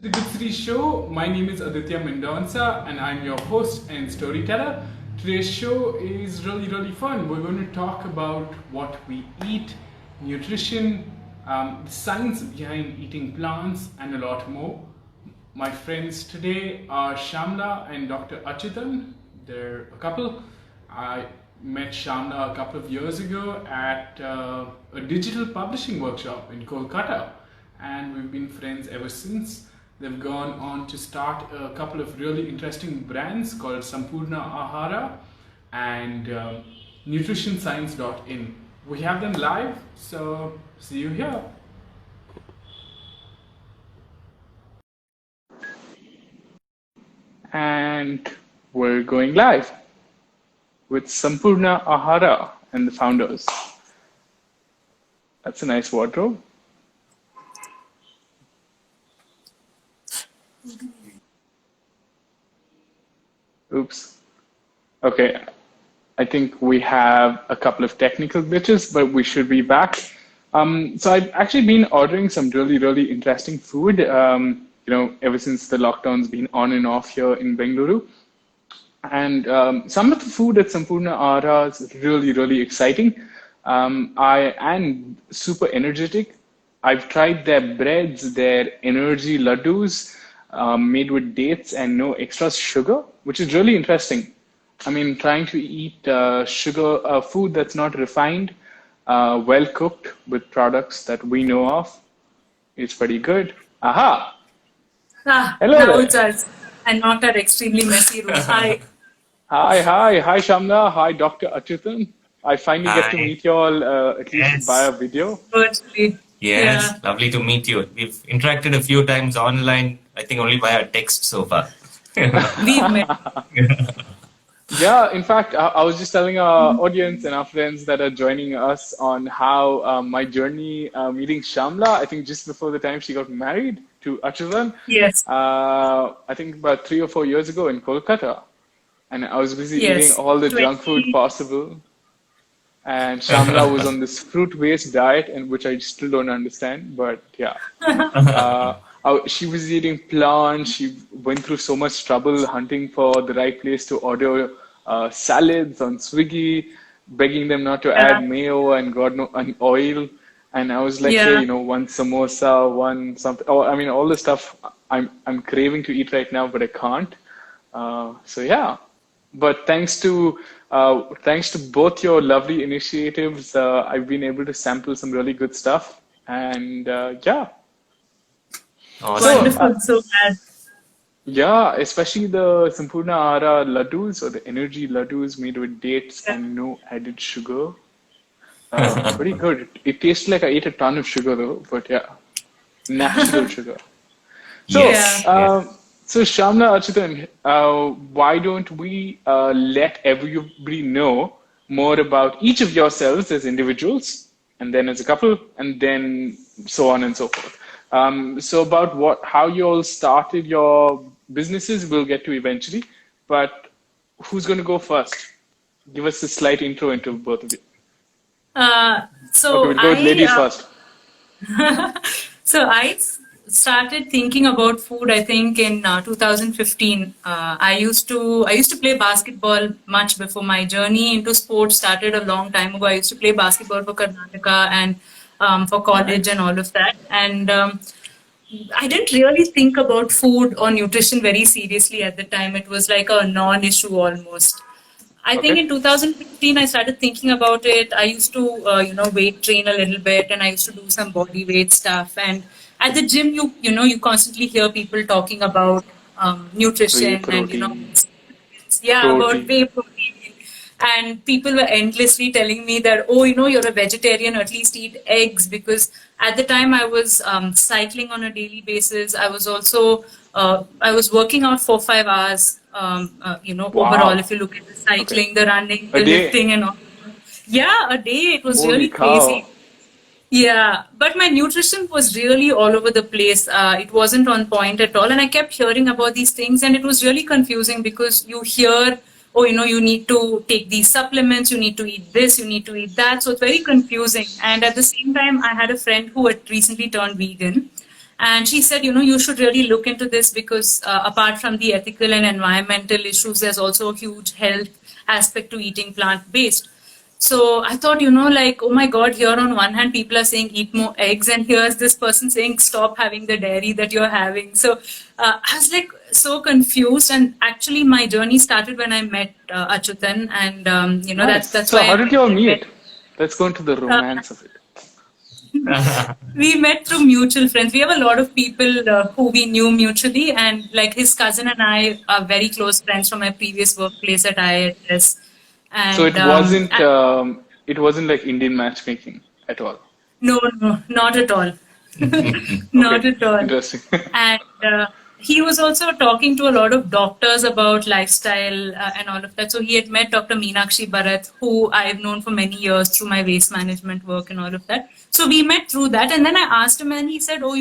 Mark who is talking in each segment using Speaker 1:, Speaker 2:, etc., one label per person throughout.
Speaker 1: The Good City Show. My name is Aditya Mendonca and I'm your host and storyteller. Today's show is really fun. We're going to talk about what we eat, nutrition, the science behind eating plants, and a lot more. My friends today are Shyamala and Dr. Achyuthan. They're a couple. I met Shyamala a couple of years ago at a digital publishing workshop in Kolkata, and we've been friends ever since. They've gone on to start a couple of really interesting brands called Sampoorna Ahara and nutritionscience.in. We have them live, so see you here. And we're going live with Sampoorna Ahara and the founders. That's a nice wardrobe. Oops. Okay, I think we have a couple of technical glitches, but we should be back. So I've actually been ordering some really interesting food, ever since the lockdown's been on and off here in Bengaluru. And some of the food at Sampoorna Ahara is really exciting. I am super energetic. I've tried their breads, their energy laddus, made with dates and no extra sugar, which is really interesting. I mean, trying to eat food that's not refined, well cooked with products that we know of, is pretty good. Aha! Hello
Speaker 2: Now
Speaker 1: there.
Speaker 2: it's us, and not our extremely messy room. Hi.
Speaker 1: Hi, Shamla. Hi, Dr. Achyuthan. I finally get to
Speaker 3: Hi.
Speaker 1: meet you all, at least via
Speaker 3: Yes.
Speaker 1: video.
Speaker 2: Virtually.
Speaker 3: Yes.
Speaker 2: Yeah.
Speaker 3: Lovely to meet you. We've interacted a few times online, I think only via text so far.
Speaker 2: We've met.
Speaker 1: Yeah, in fact, I was just telling our audience and our friends that are joining us on how my journey meeting Shamla, I think just before the time she got married to Achyuthan,
Speaker 2: Yes.
Speaker 1: I think about 3 or 4 years ago in Kolkata. And I was busy eating
Speaker 2: Yes.
Speaker 1: all the junk food
Speaker 2: 20.
Speaker 1: possible. And Shamla was on this fruit-based diet, and which I still don't understand. But yeah, she was eating plants. She went through so much trouble hunting for the right place to order salads on Swiggy, begging them not to
Speaker 2: Yeah.
Speaker 1: add mayo and God no and oil. And I was like, hey,
Speaker 2: Yeah.
Speaker 1: one samosa, one something. Oh, I mean, all the stuff I'm craving to eat right now, but I can't. So yeah. But thanks to both your lovely initiatives, I've been able to sample some really good stuff, and yeah.
Speaker 3: Awesome.
Speaker 1: So
Speaker 2: Wonderful. So glad.
Speaker 1: yeah, especially the Sampoorna Ahara laddus or the energy laddus made with dates
Speaker 2: Yeah.
Speaker 1: and no added sugar. Pretty good. It tastes like I ate a ton of sugar though, but yeah, natural sugar. So,
Speaker 3: Yes.
Speaker 2: Yeah.
Speaker 3: Yes.
Speaker 1: so Shamla Achyuthan, why don't we let everybody know more about each of yourselves as individuals, and then as a couple, and then so on and so forth. So about how you all started your businesses, we'll get to eventually. But who's going to go first? Give us a slight intro into both of you. Okay,
Speaker 2: So
Speaker 1: we'll go with ladies
Speaker 2: I
Speaker 1: first.
Speaker 2: So started thinking about food, I think, in 2015. I used to play basketball much before my journey into sports started a long time ago. I used to play basketball for Karnataka and for college and
Speaker 1: Nice.
Speaker 2: all of that. And I didn't really think about food or nutrition very seriously at the time. It was like a non-issue almost. I think
Speaker 1: Okay.
Speaker 2: in 2015 I started thinking about it. I used to weight train a little bit, and I used to do some body weight stuff. And at the gym, you constantly hear people talking about
Speaker 1: Whey
Speaker 2: nutrition and
Speaker 1: protein,
Speaker 2: yeah, about
Speaker 1: protein.
Speaker 2: whey protein. And people were endlessly telling me that, oh, you're a vegetarian, at least eat eggs. Because at the time I was cycling on a daily basis. I was also, I was working out 4 5 hours, overall, if
Speaker 1: Wow.
Speaker 2: you look at the
Speaker 1: Okay.
Speaker 2: cycling, the running,
Speaker 1: A
Speaker 2: the
Speaker 1: day.
Speaker 2: lifting and all. Yeah, a day. It was
Speaker 1: Holy
Speaker 2: really crazy.
Speaker 1: cow.
Speaker 2: Yeah, but my nutrition was really all over the place. It wasn't on point at all. And I kept hearing about these things, and it was really confusing because you hear, oh, you need to take these supplements, you need to eat this, you need to eat that. So it's very confusing. And at the same time, I had a friend who had recently turned vegan. And she said, you should really look into this because apart from the ethical and environmental issues, there's also a huge health aspect to eating plant-based. So I thought, like, oh my God, here on one hand, people are saying eat more eggs, and here's this person saying stop having the dairy that you're having. So I was like so confused. And actually, my journey started when I met Achyuthan, and
Speaker 1: Nice.
Speaker 2: that's
Speaker 1: So
Speaker 2: why
Speaker 1: how did you all meet? Let's go into the romance of it.
Speaker 2: we met through mutual friends. We have a lot of people who we knew mutually, and like his cousin and I are very close friends from my previous workplace at IIS.
Speaker 1: So
Speaker 2: And
Speaker 1: it wasn't like Indian matchmaking at all.
Speaker 2: no, not at all. Not
Speaker 1: Okay,
Speaker 2: at all.
Speaker 1: interesting.
Speaker 2: And he was also talking to a lot of doctors about lifestyle and all of that. So he had met Dr. Meenakshi Bharat, who I've known for many years through my waste management work and all of that. So we met through that. And then I asked him, and he said, oh,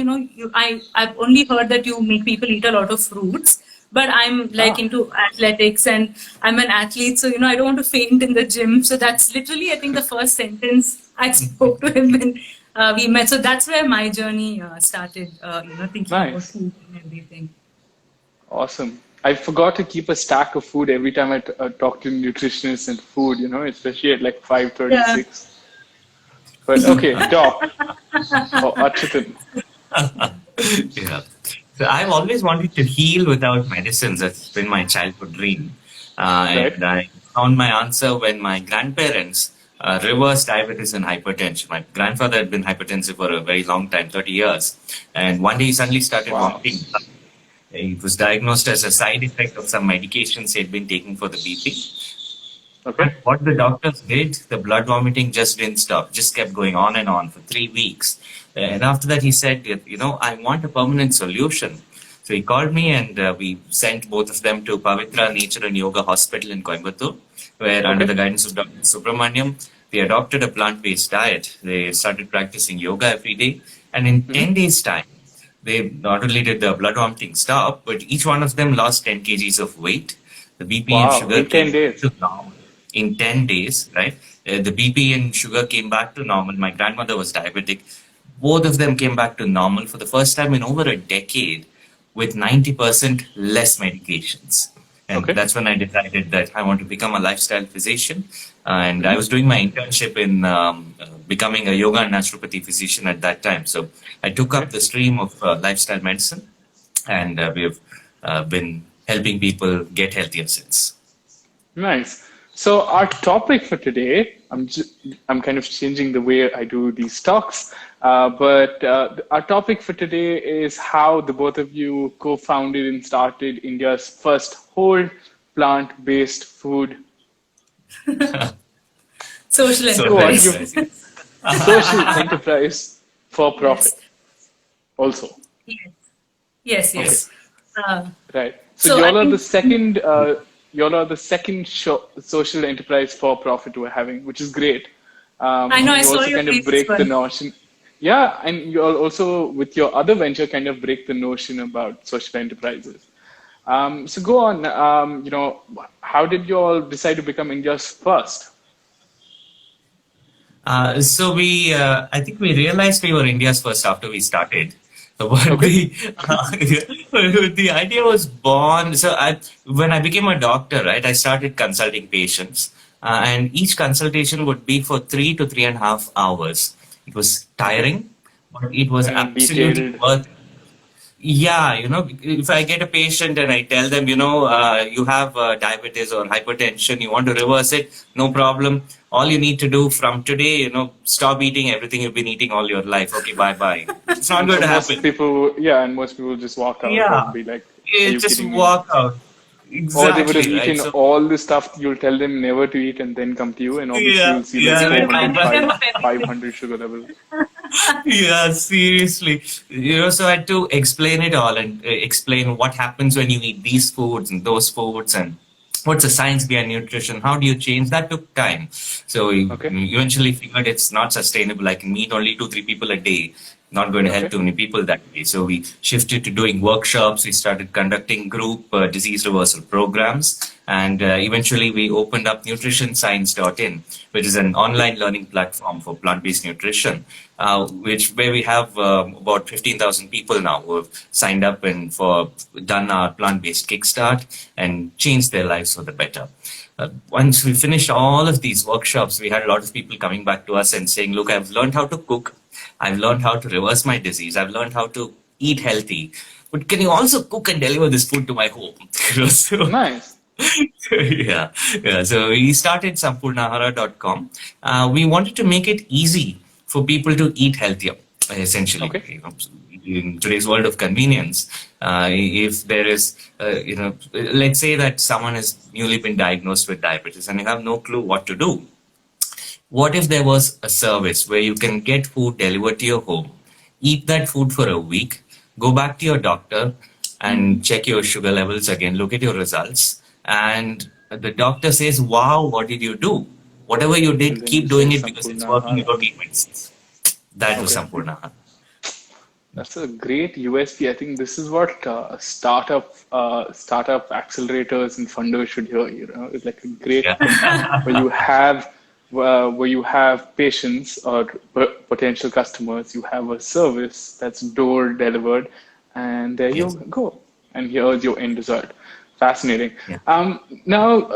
Speaker 2: I've only heard that you make people eat a lot of fruits. But I'm like into athletics and I'm an athlete. So, I don't want to faint in the gym. So that's literally, I think, the first sentence I spoke to him when we met. So that's where my journey started, thinking about
Speaker 1: Nice.
Speaker 2: food and everything.
Speaker 1: Awesome. I forgot to keep a stack of food every time I talk to nutritionists and food, especially at like 5:36. But okay, Doc or Achyutan.
Speaker 3: Yeah. So I've always wanted to heal without medicines. That's been my childhood dream.
Speaker 1: Right.
Speaker 3: And I found my answer when my grandparents reversed diabetes and hypertension. My grandfather had been hypertensive for a very long time, 30 years. And one day he suddenly started
Speaker 1: Wow.
Speaker 3: vomiting. It was diagnosed as a side effect of some medications he had been taking for the BP.
Speaker 1: Okay.
Speaker 3: What the doctors did, the blood vomiting just didn't stop, just kept going on and on for 3 weeks. And after that, he said, I want a permanent solution. So he called me and we sent both of them to Pavitra Nature and Yoga Hospital in Coimbatore, where under the guidance of Dr. Subramaniam, they adopted a plant-based diet. They started practicing yoga every day. And in 10 days' time, they not only did the blood vomiting stop, but each one of them lost 10 kgs of weight. The BP and
Speaker 1: Wow,
Speaker 3: sugar
Speaker 1: in 10
Speaker 3: came
Speaker 1: days.
Speaker 3: to normal. In 10 days, right? The BP and sugar came back to normal. My grandmother was diabetic. Both of them came back to normal for the first time in over a decade with 90% less medications. And
Speaker 1: Okay.
Speaker 3: that's when I decided that I want to become a lifestyle physician. And I was doing my internship in becoming a yoga and naturopathy physician at that time. So I took up the stream of lifestyle medicine, and we have been helping people get healthier since.
Speaker 1: Nice. So our topic for today, I'm kind of changing the way I do these talks, but our topic for today is how the both of you co-founded and started India's first whole plant-based food
Speaker 2: Social
Speaker 3: So
Speaker 1: Go on,
Speaker 2: enterprise.
Speaker 1: you- social enterprise for profit. Also,
Speaker 2: Yes, yes.
Speaker 1: right?
Speaker 2: So
Speaker 1: So
Speaker 2: I
Speaker 1: y'all are the
Speaker 2: think-
Speaker 1: second. Y'all are the second social enterprise for profit we're having, which is great.
Speaker 2: I know, I
Speaker 1: You
Speaker 2: saw
Speaker 1: also
Speaker 2: your
Speaker 1: kind of
Speaker 2: previous
Speaker 1: break the
Speaker 2: one.
Speaker 1: notion. Yeah, and you all also with your other venture kind of break the notion about social enterprises. So go on. How did you all decide to become India's first?
Speaker 3: So I think we realized we were India's first after we started. But
Speaker 1: Okay.
Speaker 3: the idea was born. So when I became a doctor, right, I started consulting patients, and each consultation would be for 3 to 3.5 hours. It was tiring, but it was
Speaker 1: Very
Speaker 3: absolutely
Speaker 1: detailed.
Speaker 3: worth. Yeah, if I get a patient and I tell them, you have diabetes or hypertension, you want to reverse it, no problem. All you need to do from today, stop eating everything you've been eating all your life. Okay, bye-bye. It's not going to
Speaker 1: Most
Speaker 3: happen.
Speaker 1: people, and most people just walk out
Speaker 3: Yeah,
Speaker 1: or be like, "Are you
Speaker 3: just
Speaker 1: kidding me?"
Speaker 3: walk out.
Speaker 1: Or they would have
Speaker 3: Exactly, right?
Speaker 1: eaten
Speaker 3: So,
Speaker 1: all the stuff you'll tell them never to eat and then come to you, and obviously
Speaker 3: yeah,
Speaker 1: you'll see
Speaker 3: yeah,
Speaker 1: like
Speaker 3: right.
Speaker 1: 400, 500 sugar levels.
Speaker 3: Yeah, seriously. So I had to explain it all and explain what happens when you eat these foods and those foods and what's the science behind nutrition. How do you change? That took time. So we
Speaker 1: Okay.
Speaker 3: eventually figured it's not sustainable. I can meet only 2, 3 people a day. not going to help
Speaker 1: Okay.
Speaker 3: too many people that way. So we shifted to doing workshops. We started conducting group disease reversal programs. And eventually we opened up nutritionscience.in, which is an online learning platform for plant-based nutrition, where we have about 15,000 people now who have signed up and done our plant-based kickstart and changed their lives for the better. Once we finished all of these workshops, we had a lot of people coming back to us and saying, look, I've learned how to cook. I've learned how to reverse my disease. I've learned how to eat healthy. But can you also cook and deliver this food to my home? So,
Speaker 1: Nice.
Speaker 3: yeah. So we started Sampoornaahara.com. We wanted to make it easy for people to eat healthier, essentially.
Speaker 1: Okay.
Speaker 3: You know, in today's world of convenience, if there is, let's say that someone has newly been diagnosed with diabetes and you have no clue what to do. What if there was a service where you can get food delivered to your home, eat that food for a week, go back to your doctor and check your sugar levels again, look at your results, and the doctor says, wow, what did you do? Whatever you did, keep doing it because it's working, you don't need medicines. That was Sampoorna Ahara.
Speaker 1: That's a great USP. I think this is what startup accelerators and funders should hear. You know, it's like a great thing where you have patients or potential customers. You have a service that's door delivered, and there you go. And here's your end result. Fascinating.
Speaker 3: Yeah.
Speaker 1: Now,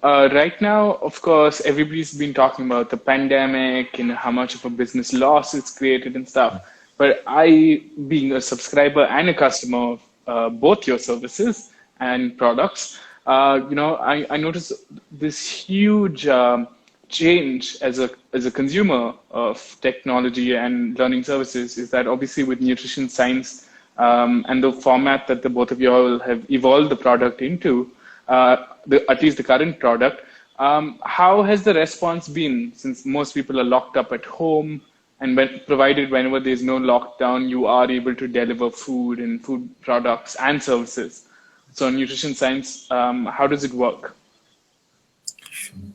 Speaker 1: right now, of course, everybody's been talking about the pandemic and how much of a business loss it's created and stuff. But I, being a subscriber and a customer of both your services and products, I noticed this huge change as a consumer of technology and learning services. Is that obviously with nutrition science and the format that the both of you all have evolved the product into, at least the current product, how has the response been since most people are locked up at home? And provided whenever there's no lockdown, you are able to deliver food and food products and services. So nutrition science, how does it work?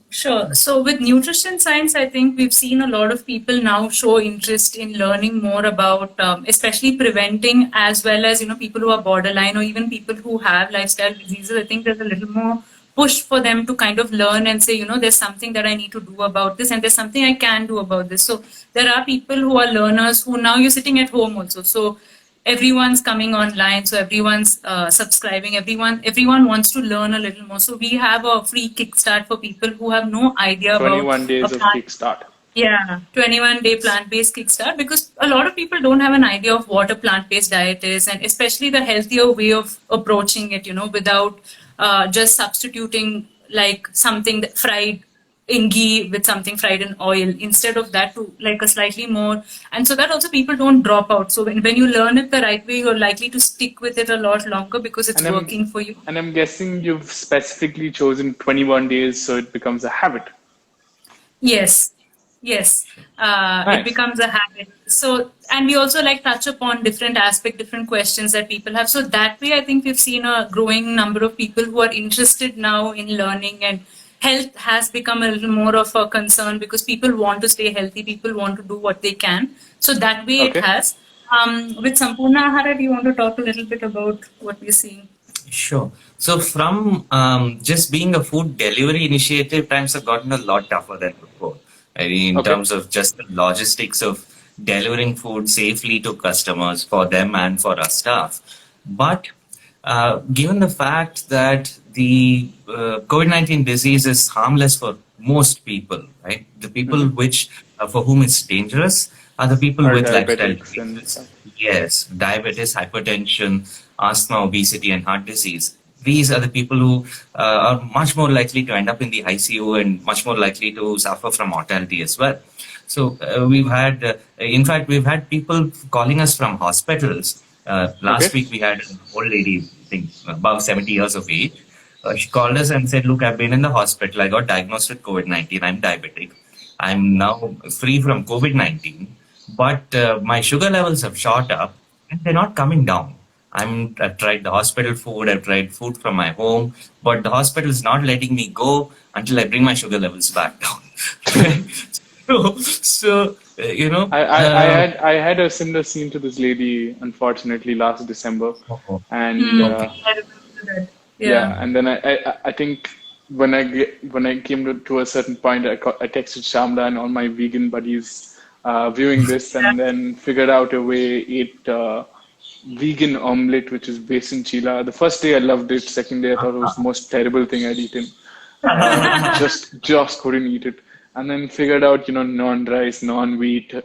Speaker 2: Sure. So with nutrition science, I think we've seen a lot of people now show interest in learning more about, especially preventing, as well as, people who are borderline or even people who have lifestyle diseases. I think there's a little more push for them to kind of learn and say, there's something that I need to do about this and there's something I can do about this. So there are people who are learners who now you're sitting at home also. So everyone's coming online. So everyone's subscribing. Everyone wants to learn a little more. So we have a free kickstart for people who have no idea
Speaker 1: 21 days of kickstart.
Speaker 2: Yeah, 21-day plant-based kickstart, because a lot of people don't have an idea of what a plant-based diet is, and especially the healthier way of approaching it, without just substituting like something that fried in ghee with something fried in oil. Instead of that, to like a slightly more, and so that also people don't drop out. So when you learn it the right way, you're likely to stick with it a lot longer because it's working for you.
Speaker 1: And I'm guessing you've specifically chosen 21 days so it becomes a habit.
Speaker 2: Yes. Nice. It becomes a habit. So, and we also touch upon different aspects, different questions that people have. So that way, I think we've seen a growing number of people who are interested now in learning, and health has become a little more of a concern because people want to stay healthy. People want to do what they can. So that way it has. With Sampoorna Ahara, do you want to talk a little bit about what we're seeing?
Speaker 3: Sure. So from just being a food delivery initiative, times have gotten a lot tougher than before. In terms of just the logistics of delivering food safely to customers for them and for our staff. But given the fact that the COVID-19 disease is harmless for most people, right? The people for whom it's dangerous are the people with lifestyle diseases. Yes, diabetes, hypertension, asthma, obesity, and heart disease. These are the people who are much more likely to end up in the ICU and much more likely to suffer from mortality as well. So we've had, in fact, we've had people calling us from hospitals. Last week we had an old lady, I think above 70 years of age. She called us and said, look, I've been in the hospital. I got diagnosed with COVID-19. I'm diabetic. I'm now free from COVID-19, but my sugar levels have shot up and they're not coming down. I've tried the hospital food, I've tried food from my home, but the hospital is not letting me go until I bring my sugar levels back down. So You know,
Speaker 1: I had a similar scene to this lady, unfortunately, last December,
Speaker 3: oh,
Speaker 1: and
Speaker 2: Hmm.
Speaker 3: okay.
Speaker 2: I remember that. Yeah.
Speaker 1: yeah, and then I think when I came to a certain point, I texted Shamla and all my vegan buddies viewing this,
Speaker 2: Yeah.
Speaker 1: and then figured out a way, ate vegan omelette, which is based in Chila. The first day I loved it. Second day I thought it was the most terrible thing I'd eaten. Just couldn't eat it. And then figured out, non-rice, non-wheat,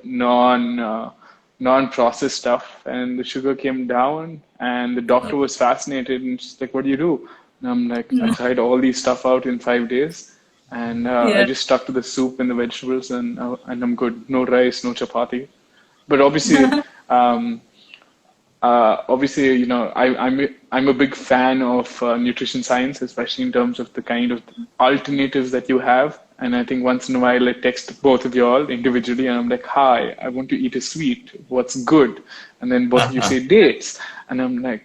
Speaker 1: non-processed stuff. And the sugar came down, and the doctor was fascinated, and she's like, "What do you do?" And I'm like, "I tried all these stuff out in 5 days, and I
Speaker 2: Yeah.
Speaker 1: just stuck to the soup and the vegetables, and I'm good. No rice, no chapati." But obviously, I'm a big fan of nutrition science, especially in terms of the kind of alternatives that you have. And I think once in a while I text both of you all individually, and I'm like, "Hi, I want to eat a sweet. What's good?" And then both of you say dates, and I'm like,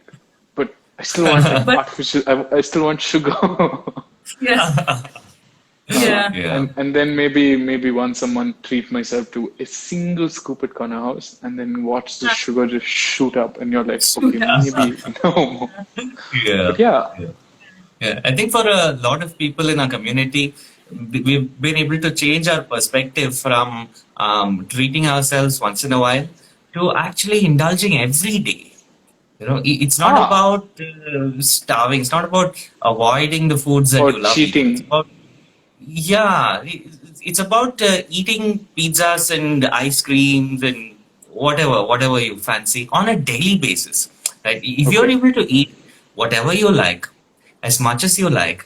Speaker 1: "But I still want like
Speaker 2: But
Speaker 1: artificial. I still want sugar."
Speaker 2: yes. Yeah.
Speaker 3: Yeah.
Speaker 1: And then maybe once a month treat myself to a single scoop at corner house, and then watch the sugar just shoot up, and you're like, okay,
Speaker 2: Yeah.
Speaker 1: maybe no.
Speaker 3: Yeah.
Speaker 1: But yeah,
Speaker 3: Yeah. Yeah, I think for a lot of people in our community, we've been able to change our perspective from treating ourselves once in a while to actually indulging every day. You know, it's not
Speaker 1: ah,
Speaker 3: about starving. It's not about avoiding the foods that
Speaker 1: or
Speaker 3: you love eating. It's
Speaker 1: cheating.
Speaker 3: about, yeah, it's about eating pizzas and ice creams and whatever you fancy on a daily basis. Right? If you're
Speaker 1: Okay,
Speaker 3: able to eat whatever you like, as much as you like,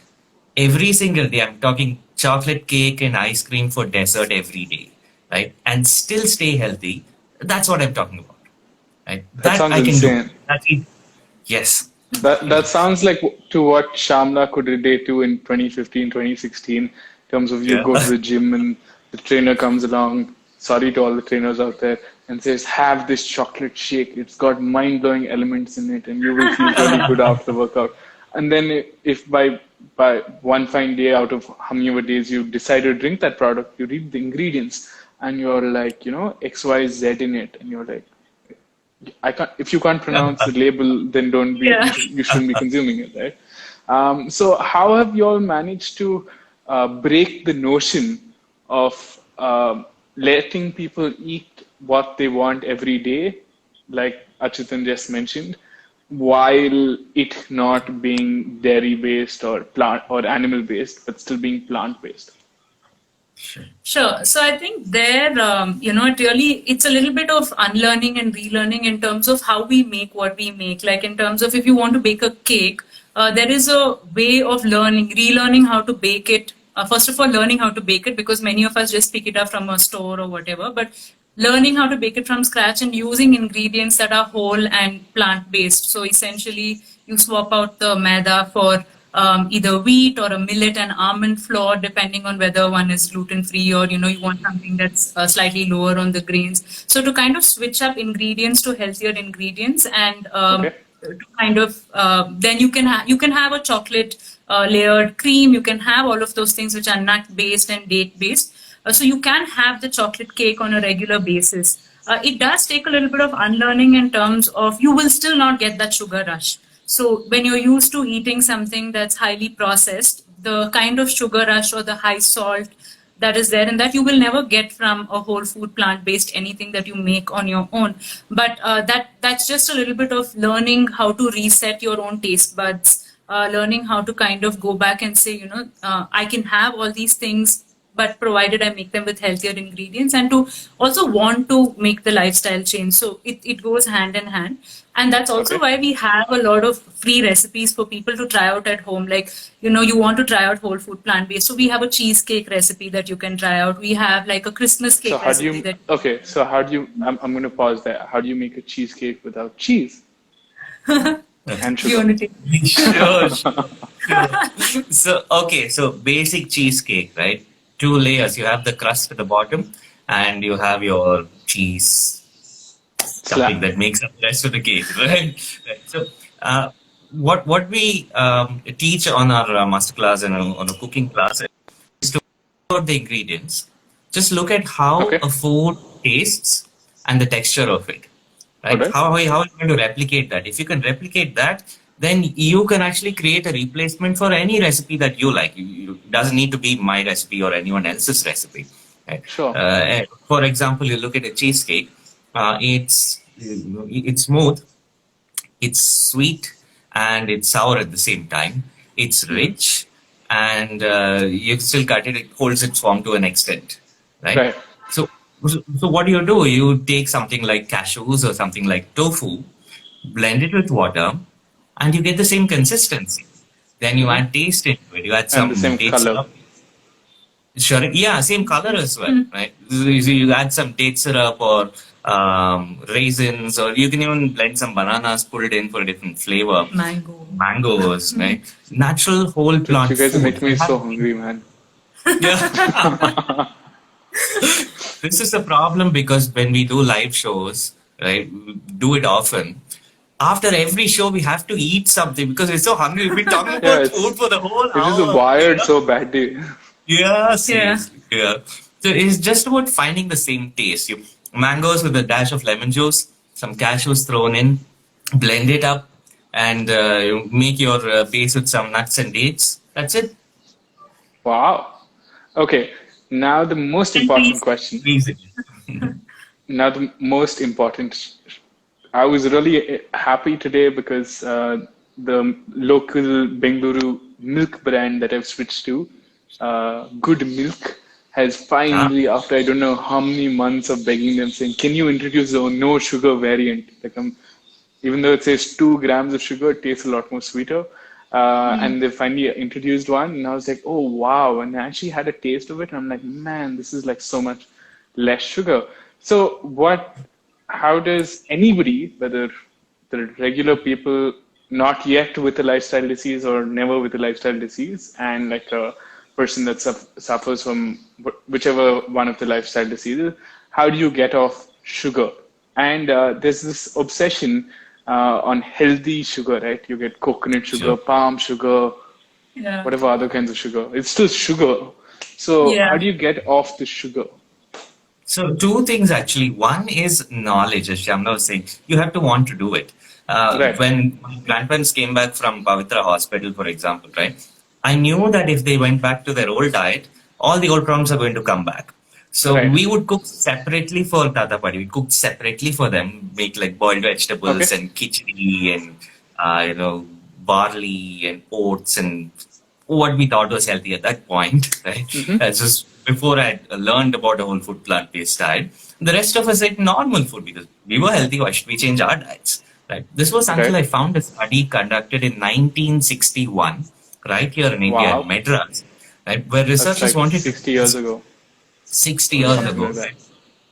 Speaker 3: every single day, I'm talking chocolate cake and ice cream for dessert every day, right? And still stay healthy. That's what I'm talking about, right?
Speaker 1: that
Speaker 3: That
Speaker 1: sounds
Speaker 3: I can do.
Speaker 1: insane.
Speaker 3: That is, yes.
Speaker 1: That sounds like to what Shamla could relate to in 2015, 2016, in terms of you
Speaker 3: Yeah.
Speaker 1: go to the gym and the trainer comes along, sorry to all the trainers out there, and says, "Have this chocolate shake. It's got mind-blowing elements in it, and you will feel really good after the workout." And then if by one fine day out of how many ever days you decide to drink that product, you read the ingredients and you're like, XYZ in it, and you're like, I can't. If you can't pronounce the label, then don't be.
Speaker 2: Yeah.
Speaker 1: You shouldn't be consuming it, right? So, how have you all managed to break the notion of letting people eat what they want every day, like Achyutan just mentioned, while it not being dairy based or plant or animal based, but still being plant based?
Speaker 2: Sure. So I think there, it's a little bit of unlearning and relearning in terms of how we make what we make. Like in terms of if you want to bake a cake, there is a way of relearning how to bake it. First of all, learning how to bake it because many of us just pick it up from a store or whatever. But learning how to bake it from scratch and using ingredients that are whole and plant based. So essentially, you swap out the maida for either wheat or a millet and almond flour, depending on whether one is gluten free or you want something that's slightly lower on the grains. So to kind of switch up ingredients to healthier ingredients and
Speaker 1: Okay.
Speaker 2: to kind of then you can have a chocolate layered cream. You can have all of those things which are nut based and date based. So you can have the chocolate cake on a regular basis. It does take a little bit of unlearning in terms of you will still not get that sugar rush. So when you're used to eating something that's highly processed, the kind of sugar rush or the high salt that is there and that you will never get from a whole food plant based anything that you make on your own. But that's just a little bit of learning how to reset your own taste buds, learning how to kind of go back and say, I can have all these things but provided I make them with healthier ingredients and to also want to make the lifestyle change. So it goes hand in hand. And that's also
Speaker 1: Okay.
Speaker 2: why we have a lot of free recipes for people to try out at home. Like, you want to try out whole food plant based. So we have a cheesecake recipe that you can try out. We have like a Christmas
Speaker 1: So
Speaker 2: cake
Speaker 1: how do
Speaker 2: recipe
Speaker 1: you?
Speaker 2: that
Speaker 1: Okay. So how do you? I'm going to pause there. How do you make a cheesecake without cheese and
Speaker 2: you
Speaker 1: sugar?
Speaker 2: want to take.
Speaker 3: Sure, sure. So, okay, so basic cheesecake, right? Two layers. You have the crust at the bottom, and you have your cheese stuffing
Speaker 1: Slap.
Speaker 3: that makes up the rest of the cake, right? Right. So, what we teach on our masterclass and on a cooking class is to about the ingredients. Just look at how
Speaker 1: Okay.
Speaker 3: a food tastes and the texture of it.
Speaker 1: All
Speaker 3: Right?
Speaker 1: right.
Speaker 3: How are you going to replicate that? If you can replicate that, then you can actually create a replacement for any recipe that you like. It doesn't need to be my recipe or anyone else's recipe. Right?
Speaker 1: Sure.
Speaker 3: For example, you look at a cheesecake. It's smooth, it's sweet, and it's sour at the same time. It's rich, and you still cut it. It holds its form to an extent, right?
Speaker 1: Right.
Speaker 3: So, so what do? You take something like cashews or something like tofu, blend it with water, and you get the same consistency. Then you add taste into it. You add
Speaker 1: And the
Speaker 3: some
Speaker 1: same
Speaker 3: date
Speaker 1: color.
Speaker 3: syrup. Sure, yeah, same color as well, right? So you add some date syrup or raisins, or you can even blend some bananas, put it in for a different flavor. Mangoes, right? Natural whole
Speaker 1: Dude,
Speaker 3: plant
Speaker 1: you guys are
Speaker 3: food.
Speaker 1: making me so hungry, man.
Speaker 3: Yeah. This is a problem because when we do live shows, right, we do it often. After every show, we have to eat something because we're so hungry. We've been talking
Speaker 1: Yeah,
Speaker 3: about food for the whole
Speaker 1: It is
Speaker 3: hour.
Speaker 1: wired so badly.
Speaker 3: Yeah, seriously. Yeah. So it's just about finding the same taste. You mangoes with a dash of lemon juice, some cashews thrown in, blend it up, and you make your base with some nuts and dates. That's it.
Speaker 1: Wow. Okay. Now the most important question.
Speaker 3: Easy.
Speaker 1: Now the most important. I was really happy today because the local Bengaluru milk brand that I've switched to, Good Milk, has finally, after I don't know how many months of begging them, saying, "Can you introduce the no sugar variant?" Like, even though it says 2 grams of sugar, it tastes a lot more sweeter. And they finally introduced one, and I was like, "Oh wow!" And I actually had a taste of it, and I'm like, "Man, this is like so much less sugar." So, how does anybody, whether the regular people not yet with a lifestyle disease or never with a lifestyle disease, and like a person that suffers from whichever one of the lifestyle diseases, how do you get off sugar? And there's this obsession on healthy sugar, right? You get coconut sugar,
Speaker 3: Sure.
Speaker 1: palm sugar,
Speaker 2: Yeah.
Speaker 1: whatever other kinds of sugar. It's still sugar. So
Speaker 2: Yeah.
Speaker 1: how do you get off the sugar?
Speaker 3: So two things actually. One is knowledge, as Shyamala was saying. You have to want to do it.
Speaker 1: Right.
Speaker 3: When my grandparents came back from Pavitra Hospital, for example, right? I knew that if they went back to their old diet, all the old problems are going to come back. So
Speaker 1: Right.
Speaker 3: we would cook separately for Tata Padi. We cooked separately for them, make like boiled vegetables
Speaker 1: Okay.
Speaker 3: and khichdi and barley and oats and what we thought was healthy at that point, right? That's just before I learned about the whole food plant-based diet. The rest of us ate normal food because we were healthy. Why should we change our diets? Right. This was until
Speaker 1: Right.
Speaker 3: I found a study conducted in 1961, right here in India,
Speaker 1: Wow.
Speaker 3: in Madras, right, where
Speaker 1: That's
Speaker 3: researchers
Speaker 1: like
Speaker 3: wanted
Speaker 1: 60 years ago.
Speaker 3: 60
Speaker 1: Or
Speaker 3: years
Speaker 1: something
Speaker 3: ago,
Speaker 1: like that.
Speaker 3: right?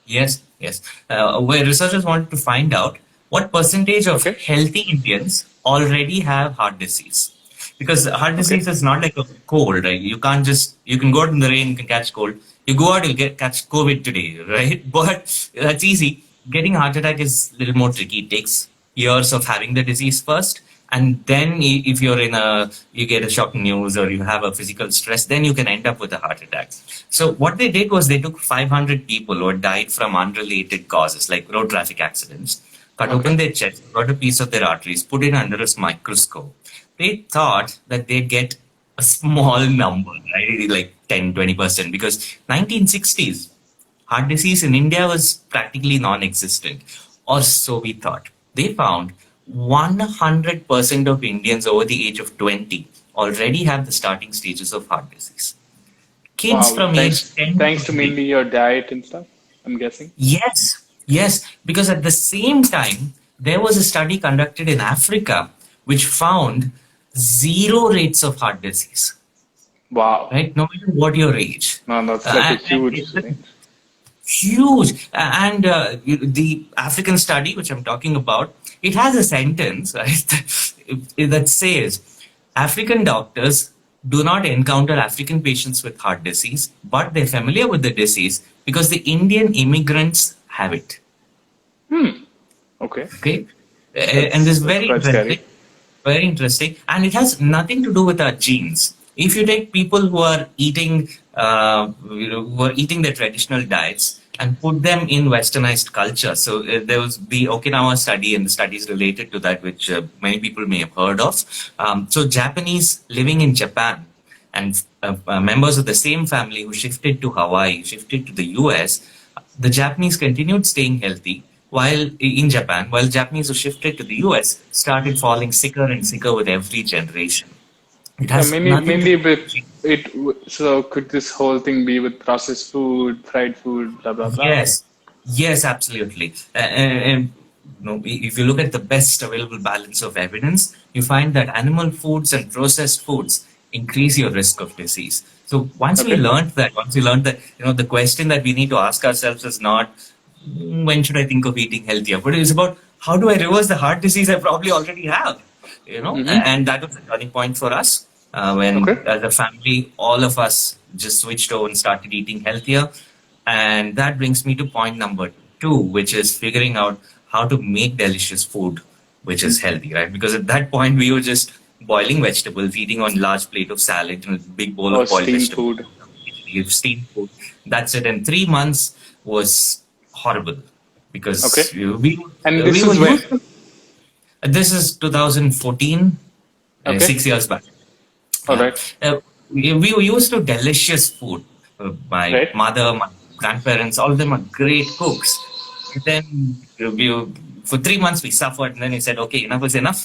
Speaker 3: Yes, yes. Where researchers wanted to find out what percentage of
Speaker 1: Okay.
Speaker 3: healthy Indians already have heart disease. Because heart disease is not like a cold, right? You can go out in the rain, you can catch cold. You go out, you'll catch COVID today, right? But that's easy. Getting a heart attack is a little more tricky. It takes years of having the disease first. And then if you get a shocking news or you have a physical stress, then you can end up with a heart attack. So what they did was they took 500 people who had died from unrelated causes, like road traffic accidents, cut open their chest, got a piece of their arteries, put it under a microscope. They thought that they'd get a small number, right? Like 10, 20%, because 1960s, heart disease in India was practically non-existent, or so we thought. They found 100% of Indians over the age of 20 already have the starting stages of heart disease. Kids
Speaker 1: Wow.
Speaker 3: from age 10
Speaker 1: Thanks to
Speaker 3: to
Speaker 1: mainly your diet and stuff, I'm guessing.
Speaker 3: Yes, because at the same time, there was a study conducted in Africa which found zero rates of heart disease,
Speaker 1: Wow.
Speaker 3: right? No matter what your age.
Speaker 1: No, that's like a
Speaker 3: And
Speaker 1: huge
Speaker 3: it's
Speaker 1: thing.
Speaker 3: huge. And the African study, which I'm talking about, it has a sentence, right, that says African doctors do not encounter African patients with heart disease, but they're familiar with the disease because the Indian immigrants have it.
Speaker 1: Okay.
Speaker 3: Okay, and this is
Speaker 1: That's
Speaker 3: very
Speaker 1: quite
Speaker 3: interesting.
Speaker 1: scary.
Speaker 3: Very interesting, and it has nothing to do with our genes. If you take people who are eating, who are eating their traditional diets and put them in westernized culture. So there was the Okinawa study and the studies related to that, which many people may have heard of. So Japanese living in Japan and members of the same family who shifted to Hawaii, shifted to the US, the Japanese continued staying healthy while in Japan, while Japanese who shifted to the US started falling sicker and sicker with every generation. It
Speaker 1: Yeah,
Speaker 3: has nothing to
Speaker 1: mainly
Speaker 3: do
Speaker 1: with
Speaker 3: with
Speaker 1: it. So could this whole thing be with processed food, fried food, blah blah blah?
Speaker 3: yes, yes, absolutely. And if you look at the best available balance of evidence, you find that animal foods and processed foods increase your risk of disease. So
Speaker 1: Okay.
Speaker 3: once we learned that, the question that we need to ask ourselves is not when should I think of eating healthier, but it's about how do I reverse the heart disease I probably already have.
Speaker 1: Mm-hmm.
Speaker 3: And that was a turning point for us when,
Speaker 1: Okay.
Speaker 3: as a family, all of us just switched over and started eating healthier. And that brings me to point number two, which is figuring out how to make delicious food, which is healthy, right? Because at that point, we were just boiling vegetables, eating on large plate of salad and a big bowl
Speaker 1: Or
Speaker 3: of boiled
Speaker 1: steamed
Speaker 3: vegetables.
Speaker 1: food.
Speaker 3: Steamed food. That's it. And 3 months was horrible
Speaker 1: Okay.
Speaker 3: because
Speaker 1: And
Speaker 3: we
Speaker 1: this
Speaker 3: were
Speaker 1: is when?
Speaker 3: used to, this is 2014,
Speaker 1: Okay.
Speaker 3: 6 years back.
Speaker 1: All
Speaker 3: Yeah.
Speaker 1: right.
Speaker 3: We were used to delicious food. My
Speaker 1: Right.
Speaker 3: mother, my grandparents, all of them are great cooks. And then for 3 months we suffered, and then we said, okay, enough is enough.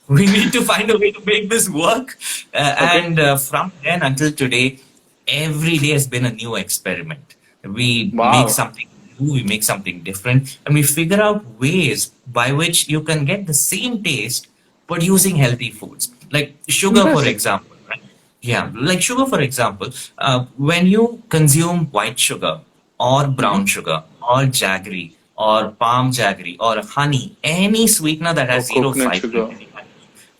Speaker 3: We need to find a way to make this work.
Speaker 1: Okay.
Speaker 3: And from then until today, every day has been a new experiment. We make
Speaker 1: Wow.
Speaker 3: something new, we make something different, and we figure out ways by which you can get the same taste but using healthy foods. Like sugar, for
Speaker 1: Interesting.
Speaker 3: example. Right? Yeah, like sugar, for example, when you consume white sugar or brown
Speaker 1: Mm-hmm.
Speaker 3: sugar or jaggery or palm jaggery or honey, any sweetener that
Speaker 1: Or
Speaker 3: has zero
Speaker 1: coconut
Speaker 3: fiber,
Speaker 1: sugar.
Speaker 2: Or
Speaker 3: coconut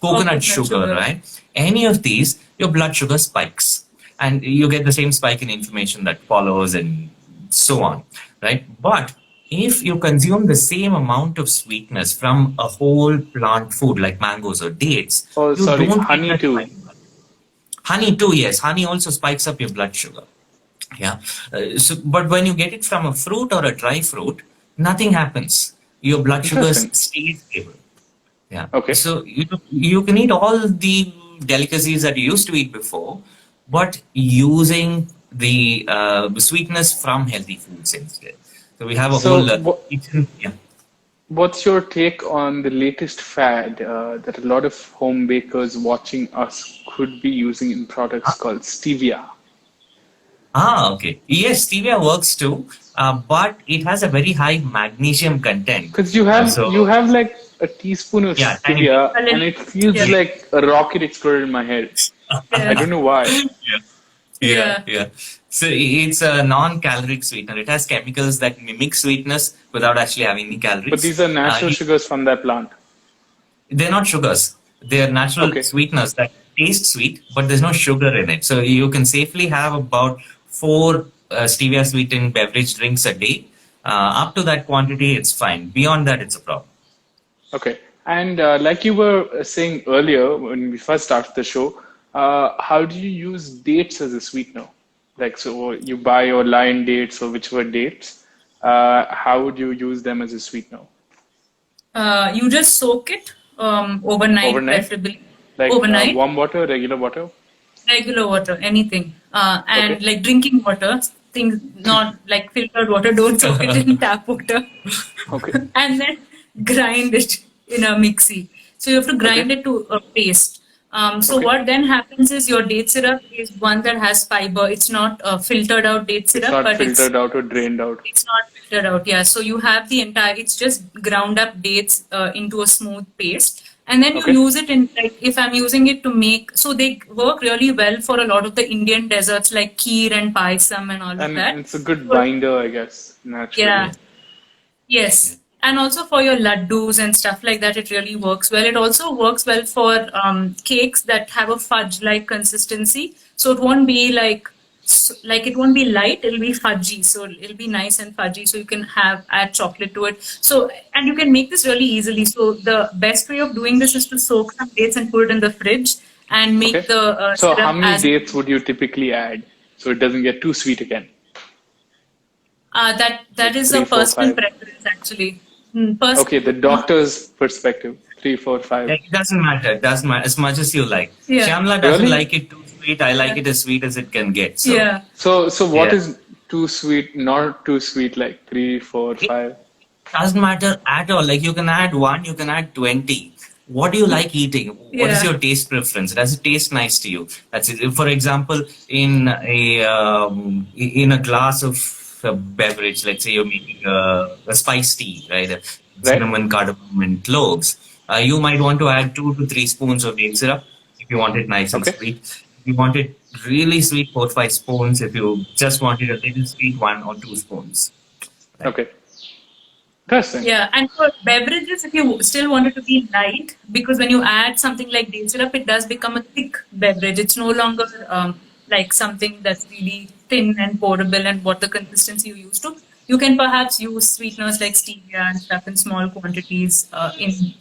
Speaker 2: coconut
Speaker 3: sugar,
Speaker 2: sugar.
Speaker 3: right? Any of these, your blood sugar spikes. And you get the same spike in inflammation that follows and so on, right? But if you consume the same amount of sweetness from a whole plant food like mangoes or dates,
Speaker 1: Oh,
Speaker 3: you
Speaker 1: sorry,
Speaker 3: don't get
Speaker 1: honey
Speaker 3: that spike.
Speaker 1: too.
Speaker 3: Honey too, yes. Honey also spikes up your blood sugar. Yeah. But when you get it from a fruit or a dry fruit, nothing happens. Your blood sugars
Speaker 1: Interesting.
Speaker 3: stay stable. Yeah.
Speaker 1: Okay.
Speaker 3: So you can eat all the delicacies that you used to eat before, but using the sweetness from healthy foods instead. So we have a
Speaker 1: So,
Speaker 3: whole kitchen. Yeah.
Speaker 1: what's your take on the latest fad that a lot of home bakers watching us could be using in products called stevia?
Speaker 3: Okay. Yes, stevia works too, but it has a very high magnesium content.
Speaker 1: Because you
Speaker 3: So
Speaker 1: have like a teaspoon of
Speaker 3: yeah, tiny bit.
Speaker 1: stevia,
Speaker 2: A
Speaker 1: and
Speaker 2: little.
Speaker 1: it feels
Speaker 2: Yeah.
Speaker 1: like a rocket exploded in my head. I
Speaker 2: Yeah.
Speaker 1: don't know why.
Speaker 3: Yeah. Yeah,
Speaker 2: Yeah.
Speaker 3: yeah. So it's a non-caloric sweetener. It has chemicals that mimic sweetness without actually having any
Speaker 1: But
Speaker 3: calories.
Speaker 1: these are natural sugars from that plant.
Speaker 3: They're not sugars. They're natural
Speaker 1: Okay.
Speaker 3: sweeteners that taste sweet, but there's no sugar in it. So you can safely have about four stevia sweetened beverage drinks a day. Up to that quantity, it's fine. Beyond that, it's a problem.
Speaker 1: Okay. And like you were saying earlier when we first started the show, how do you use dates as a sweetener? Like, so you buy your lion dates or whichever dates. How would you use them as a sweetener?
Speaker 2: You just soak it overnight,
Speaker 1: Overnight?
Speaker 2: preferably
Speaker 1: Like
Speaker 2: overnight.
Speaker 1: warm water, regular water?
Speaker 2: Regular water, anything, and
Speaker 1: Okay.
Speaker 2: like drinking water, things not like filtered water. Don't soak it in tap water,
Speaker 1: Okay.
Speaker 2: and then grind it in a mixie. So you have to
Speaker 1: Okay.
Speaker 2: grind it to a paste. So
Speaker 1: Okay.
Speaker 2: what then happens is your date syrup is one that has fiber. It's not filtered out date
Speaker 1: It's
Speaker 2: syrup,
Speaker 1: not
Speaker 2: but
Speaker 1: filtered out or drained out.
Speaker 2: it's not filtered out. Yeah. So you have the entire. It's just ground up dates into a smooth paste, and then you
Speaker 1: Okay.
Speaker 2: use it in like if I'm using it to make. So they work really well for a lot of the Indian desserts like kheer and paisam and all of
Speaker 1: And
Speaker 2: that.
Speaker 1: it's a good
Speaker 2: So,
Speaker 1: binder, I guess, naturally.
Speaker 2: yeah. Yes. And also for your laddus and stuff like that, it really works well. It also works well for cakes that have a fudge-like consistency. So it won't be like it won't be light. It'll be fudgy. So it'll be nice and fudgy. So you can add chocolate to it. So and you can make this really easily. So the best way of doing this is to soak some dates and put it in the fridge. and make
Speaker 1: Okay.
Speaker 2: the
Speaker 1: So how
Speaker 2: syrup
Speaker 1: many
Speaker 2: as
Speaker 1: dates would you typically add so it doesn't get too sweet again?
Speaker 2: that
Speaker 1: Like
Speaker 2: is a
Speaker 1: three, four,
Speaker 2: personal
Speaker 1: five.
Speaker 2: preference actually.
Speaker 1: Okay, the
Speaker 2: Personally,
Speaker 1: doctor's perspective. Three, four, five.
Speaker 3: It doesn't matter. It doesn't matter as much as you like.
Speaker 2: yeah,
Speaker 3: Shyamala doesn't
Speaker 1: Really?
Speaker 3: like it too sweet. I like
Speaker 2: yeah,
Speaker 3: it as sweet as it can get. So,
Speaker 2: yeah.
Speaker 1: So what
Speaker 3: yeah.
Speaker 1: is too sweet, not too sweet, like three, four,
Speaker 3: It
Speaker 1: five?
Speaker 3: doesn't matter at all. Like you can add one, you can add 20. What do you like eating? What is
Speaker 2: Yeah.
Speaker 3: your taste preference? Does it taste nice to you? That's it. For example, in a glass of a beverage, let's say you're making a spice tea, right?
Speaker 1: Right?
Speaker 3: Cinnamon, cardamom, and cloves. You might want to add 2 to 3 spoons of date syrup if you want it nice and
Speaker 1: Okay.
Speaker 3: sweet. If you want it really sweet, 4 or 5 spoons. If you just want it a little sweet, 1 or 2 spoons. Right.
Speaker 1: Okay. Interesting.
Speaker 2: Yeah, and for beverages, if you still want it to be light, because when you add something like date syrup, it does become a thick beverage. It's no longer like something that's really thin and pourable and what the consistency you used to. You can perhaps use sweeteners like stevia and stuff in small quantities in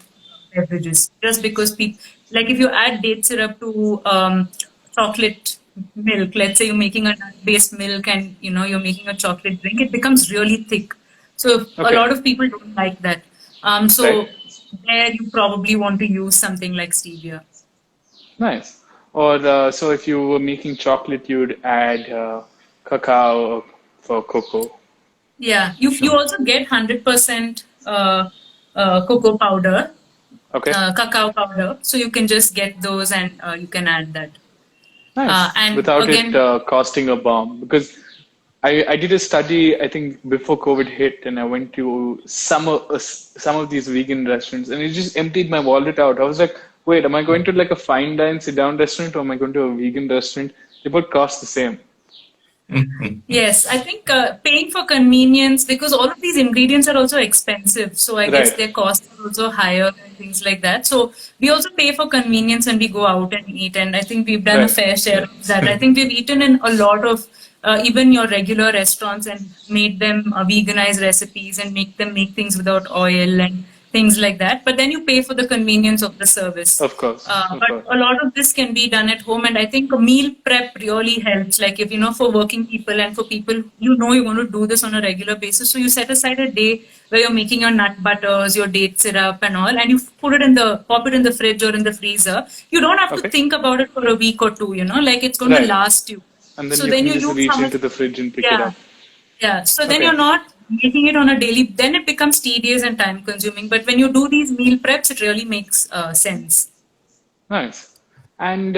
Speaker 2: beverages. Just because people, like if you add date syrup to chocolate milk, let's say you're making a nut-based milk and you're making a chocolate drink, it becomes really thick. So a
Speaker 1: Okay.
Speaker 2: lot of people don't like that.
Speaker 1: Right.
Speaker 2: So there you probably want to use something like stevia.
Speaker 1: Nice. Or so if you were making chocolate, you'd add cacao for cocoa.
Speaker 2: Yeah, you
Speaker 3: Sure.
Speaker 2: also get 100% cocoa powder,
Speaker 1: Okay.
Speaker 2: cacao powder. So you can just get those and you can add that.
Speaker 1: Nice.
Speaker 2: And
Speaker 1: Without it
Speaker 2: again,
Speaker 1: costing a bomb. Because I did a study, I think, before COVID hit, and I went to some of these vegan restaurants, and it just emptied my wallet out. I was like, wait, am I going to like a fine dine, sit down restaurant, or am I going to a vegan restaurant? They both cost the same.
Speaker 2: yes, I think paying for convenience because all of these ingredients are also expensive. So I guess
Speaker 1: Right.
Speaker 2: their costs are also higher and things like that. So we also pay for convenience when we go out and eat. And I think we've done a
Speaker 1: Right.
Speaker 2: fair share of that. I think we've eaten in a lot of even your regular restaurants and made them veganize recipes and make them make things without oil and things like that. But then you pay for the convenience of the service.
Speaker 1: Of course. Of
Speaker 2: But
Speaker 1: course.
Speaker 2: a lot of this can be done at home, and I think a meal prep really helps. Like if for working people and for people you're going to do this on a regular basis, so you set aside a day where you're making your nut butters, your date syrup, and all, and you pop it in the fridge or in the freezer. You don't have to
Speaker 1: Okay.
Speaker 2: think about it for a week or two. Like it's going to
Speaker 1: Right.
Speaker 2: last you.
Speaker 1: And then
Speaker 2: So
Speaker 1: you
Speaker 2: then
Speaker 1: can
Speaker 2: you
Speaker 1: just
Speaker 2: use
Speaker 1: reach
Speaker 2: some
Speaker 1: into
Speaker 2: of
Speaker 1: the fridge and pick it
Speaker 2: yeah.
Speaker 1: up.
Speaker 2: Yeah, so then
Speaker 1: Okay.
Speaker 2: you're not making it on a daily, then it becomes tedious and time consuming. But when you do these meal preps, it really makes sense.
Speaker 1: Nice. And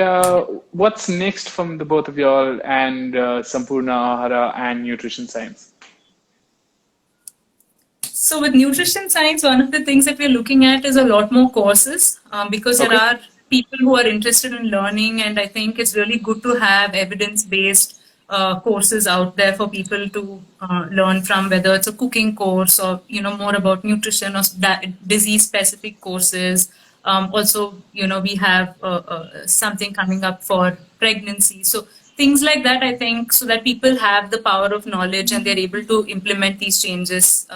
Speaker 1: what's next from the both of y'all and Sampoorna Ahara and nutrition science?
Speaker 2: So with nutrition science, one of the things that we're looking at is a lot more courses because there
Speaker 1: Okay.
Speaker 2: are people who are interested in learning, and I think it's really good to have evidence-based courses out there for people to learn from, whether it's a cooking course or more about nutrition or disease-specific courses. Also, we have something coming up for pregnancy. So things like that, I think, so that people have the power of knowledge and they're able to implement these changes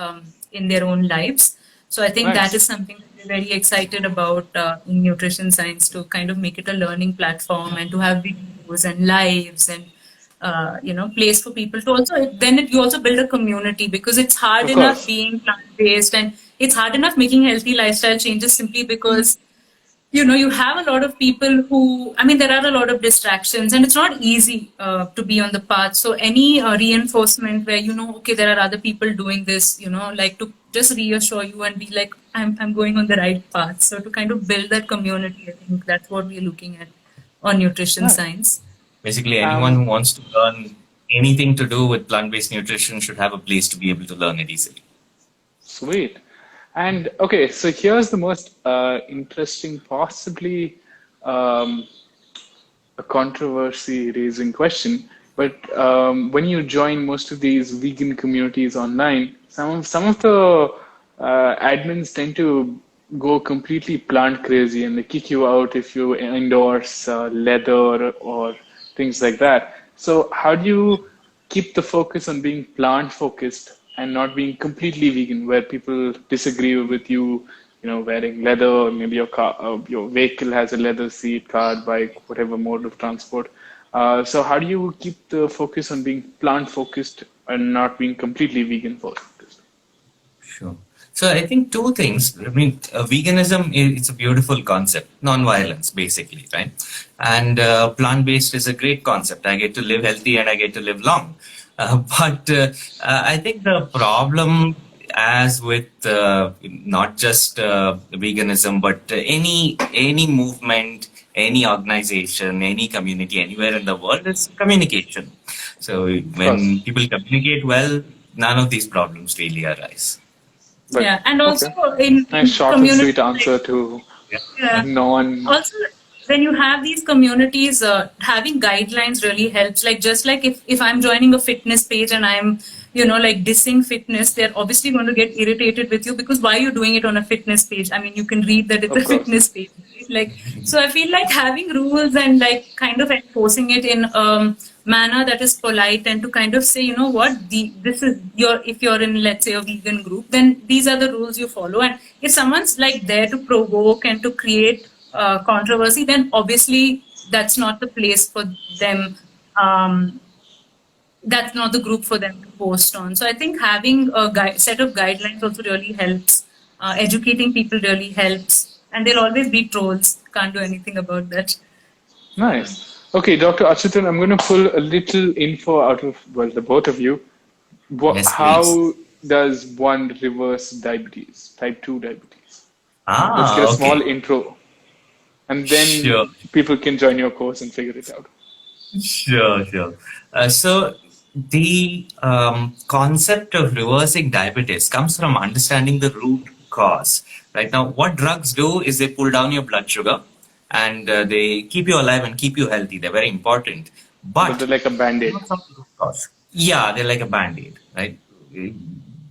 Speaker 2: in their own lives. So I think that is
Speaker 1: Nice.
Speaker 2: something that we're very excited about in nutrition science, to kind of make it a learning platform and to have videos and lives and place for people to also, then you also build a community, because it's hard
Speaker 1: Of
Speaker 2: enough
Speaker 1: course.
Speaker 2: being plant-based and it's hard enough making healthy lifestyle changes simply because you have a lot of people who, I mean, there are a lot of distractions and it's not easy to be on the path. So any reinforcement where, okay, there are other people doing this, like to just reassure you and be like, I'm going on the right path. So to kind of build that community, I think that's what we're looking at on nutrition
Speaker 1: Nice.
Speaker 2: science.
Speaker 3: Basically, anyone
Speaker 1: Um,
Speaker 3: who wants to learn anything to do with plant-based nutrition should have a place to be able to learn it easily.
Speaker 1: Sweet. And okay, so here's the most interesting, possibly um, a controversy raising question. But when you join most of these vegan communities online, some of the admins tend to go completely plant crazy and they kick you out if you endorse leather or things like that. So how do you keep the focus on being plant focused and not being completely vegan, where people disagree with you wearing leather, or maybe your car, your vehicle has a leather seat, car, bike, whatever mode of transport. So how do you keep the focus on being plant focused and not being completely vegan focused?
Speaker 3: Sure. So I think two things. I mean, veganism it's a beautiful concept, non-violence basically, right? And plant-based is a great concept. I get to live healthy and I get to live long. But I think the problem, as with not just veganism, but any movement, any organization, any community, anywhere in the world, is communication. So
Speaker 1: Of course.
Speaker 3: when people communicate well, none of these problems really arise.
Speaker 1: But
Speaker 2: Yeah, and also
Speaker 1: okay.
Speaker 2: in
Speaker 1: Nice short and
Speaker 2: community,
Speaker 1: sweet answer to
Speaker 2: yeah.
Speaker 1: non.
Speaker 2: Also, when you have these communities, having guidelines really helps. Like just like if I'm joining a fitness page and I'm like dissing fitness, they're obviously going to get irritated with you because why are you doing it on a fitness page? I mean, you can read that it's
Speaker 1: Of
Speaker 2: a
Speaker 1: course.
Speaker 2: fitness page. Right? Like, so I feel like having rules and like kind of enforcing it in manner that is polite and to kind of say, you know what, this is your, if you're in, let's say, a vegan group, then these are the rules you follow. And if someone's like there to provoke and to create controversy, then obviously that's not the place for them. That's not the group for them to post on. So I think having a set of guidelines also really helps. Educating people really helps. And there'll always be trolls. Can't do anything about that.
Speaker 1: Nice. Okay, Dr. Achyuthan, I'm going to pull a little info out of, well, the both of you.
Speaker 3: Yes, please.
Speaker 1: How does one reverse diabetes, type 2 diabetes? Let's get
Speaker 3: Ah,
Speaker 1: a small
Speaker 3: okay.
Speaker 1: intro, and then
Speaker 3: Sure.
Speaker 1: people can join your course and figure it out.
Speaker 3: Sure. So the concept of reversing diabetes comes from understanding the root cause. Right now, what drugs do is they pull down your blood sugar and they keep you alive and keep you healthy. They're very important.
Speaker 1: But
Speaker 3: But
Speaker 1: they're like a band-aid.
Speaker 3: not from the root cause. Yeah, they're like a band-aid, right?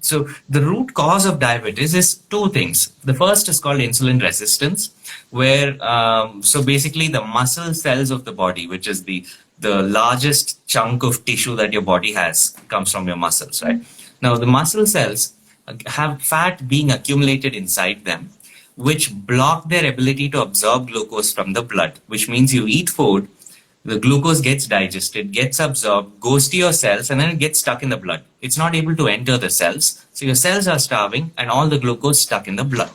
Speaker 3: So the root cause of diabetes is two things. The first is called insulin resistance, where so basically the muscle cells of the body, which is the largest chunk of tissue that your body has, comes from your muscles, right? Now the muscle cells have fat being accumulated inside them, which block their ability to absorb glucose from the blood, which means you eat food, the glucose gets digested, gets absorbed, goes to your cells, and then it gets stuck in the blood. It's not able to enter the cells. So your cells are starving and all the glucose stuck in the blood.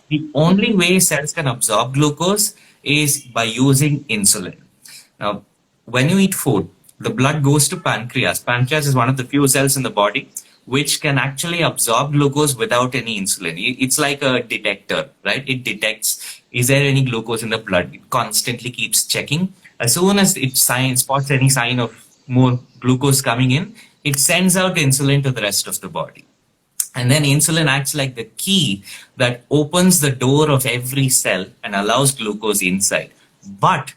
Speaker 3: The only way cells can absorb glucose is by using insulin. Now, when you eat food, the blood goes to pancreas. Pancreas is one of the few cells in the body which can actually absorb glucose without any insulin. It's like a detector, right? It detects, is there any glucose in the blood? It constantly keeps checking. As soon as it spots any sign of more glucose coming in, it sends out insulin to the rest of the body. And then insulin acts like the key that opens the door of every cell and allows glucose inside. But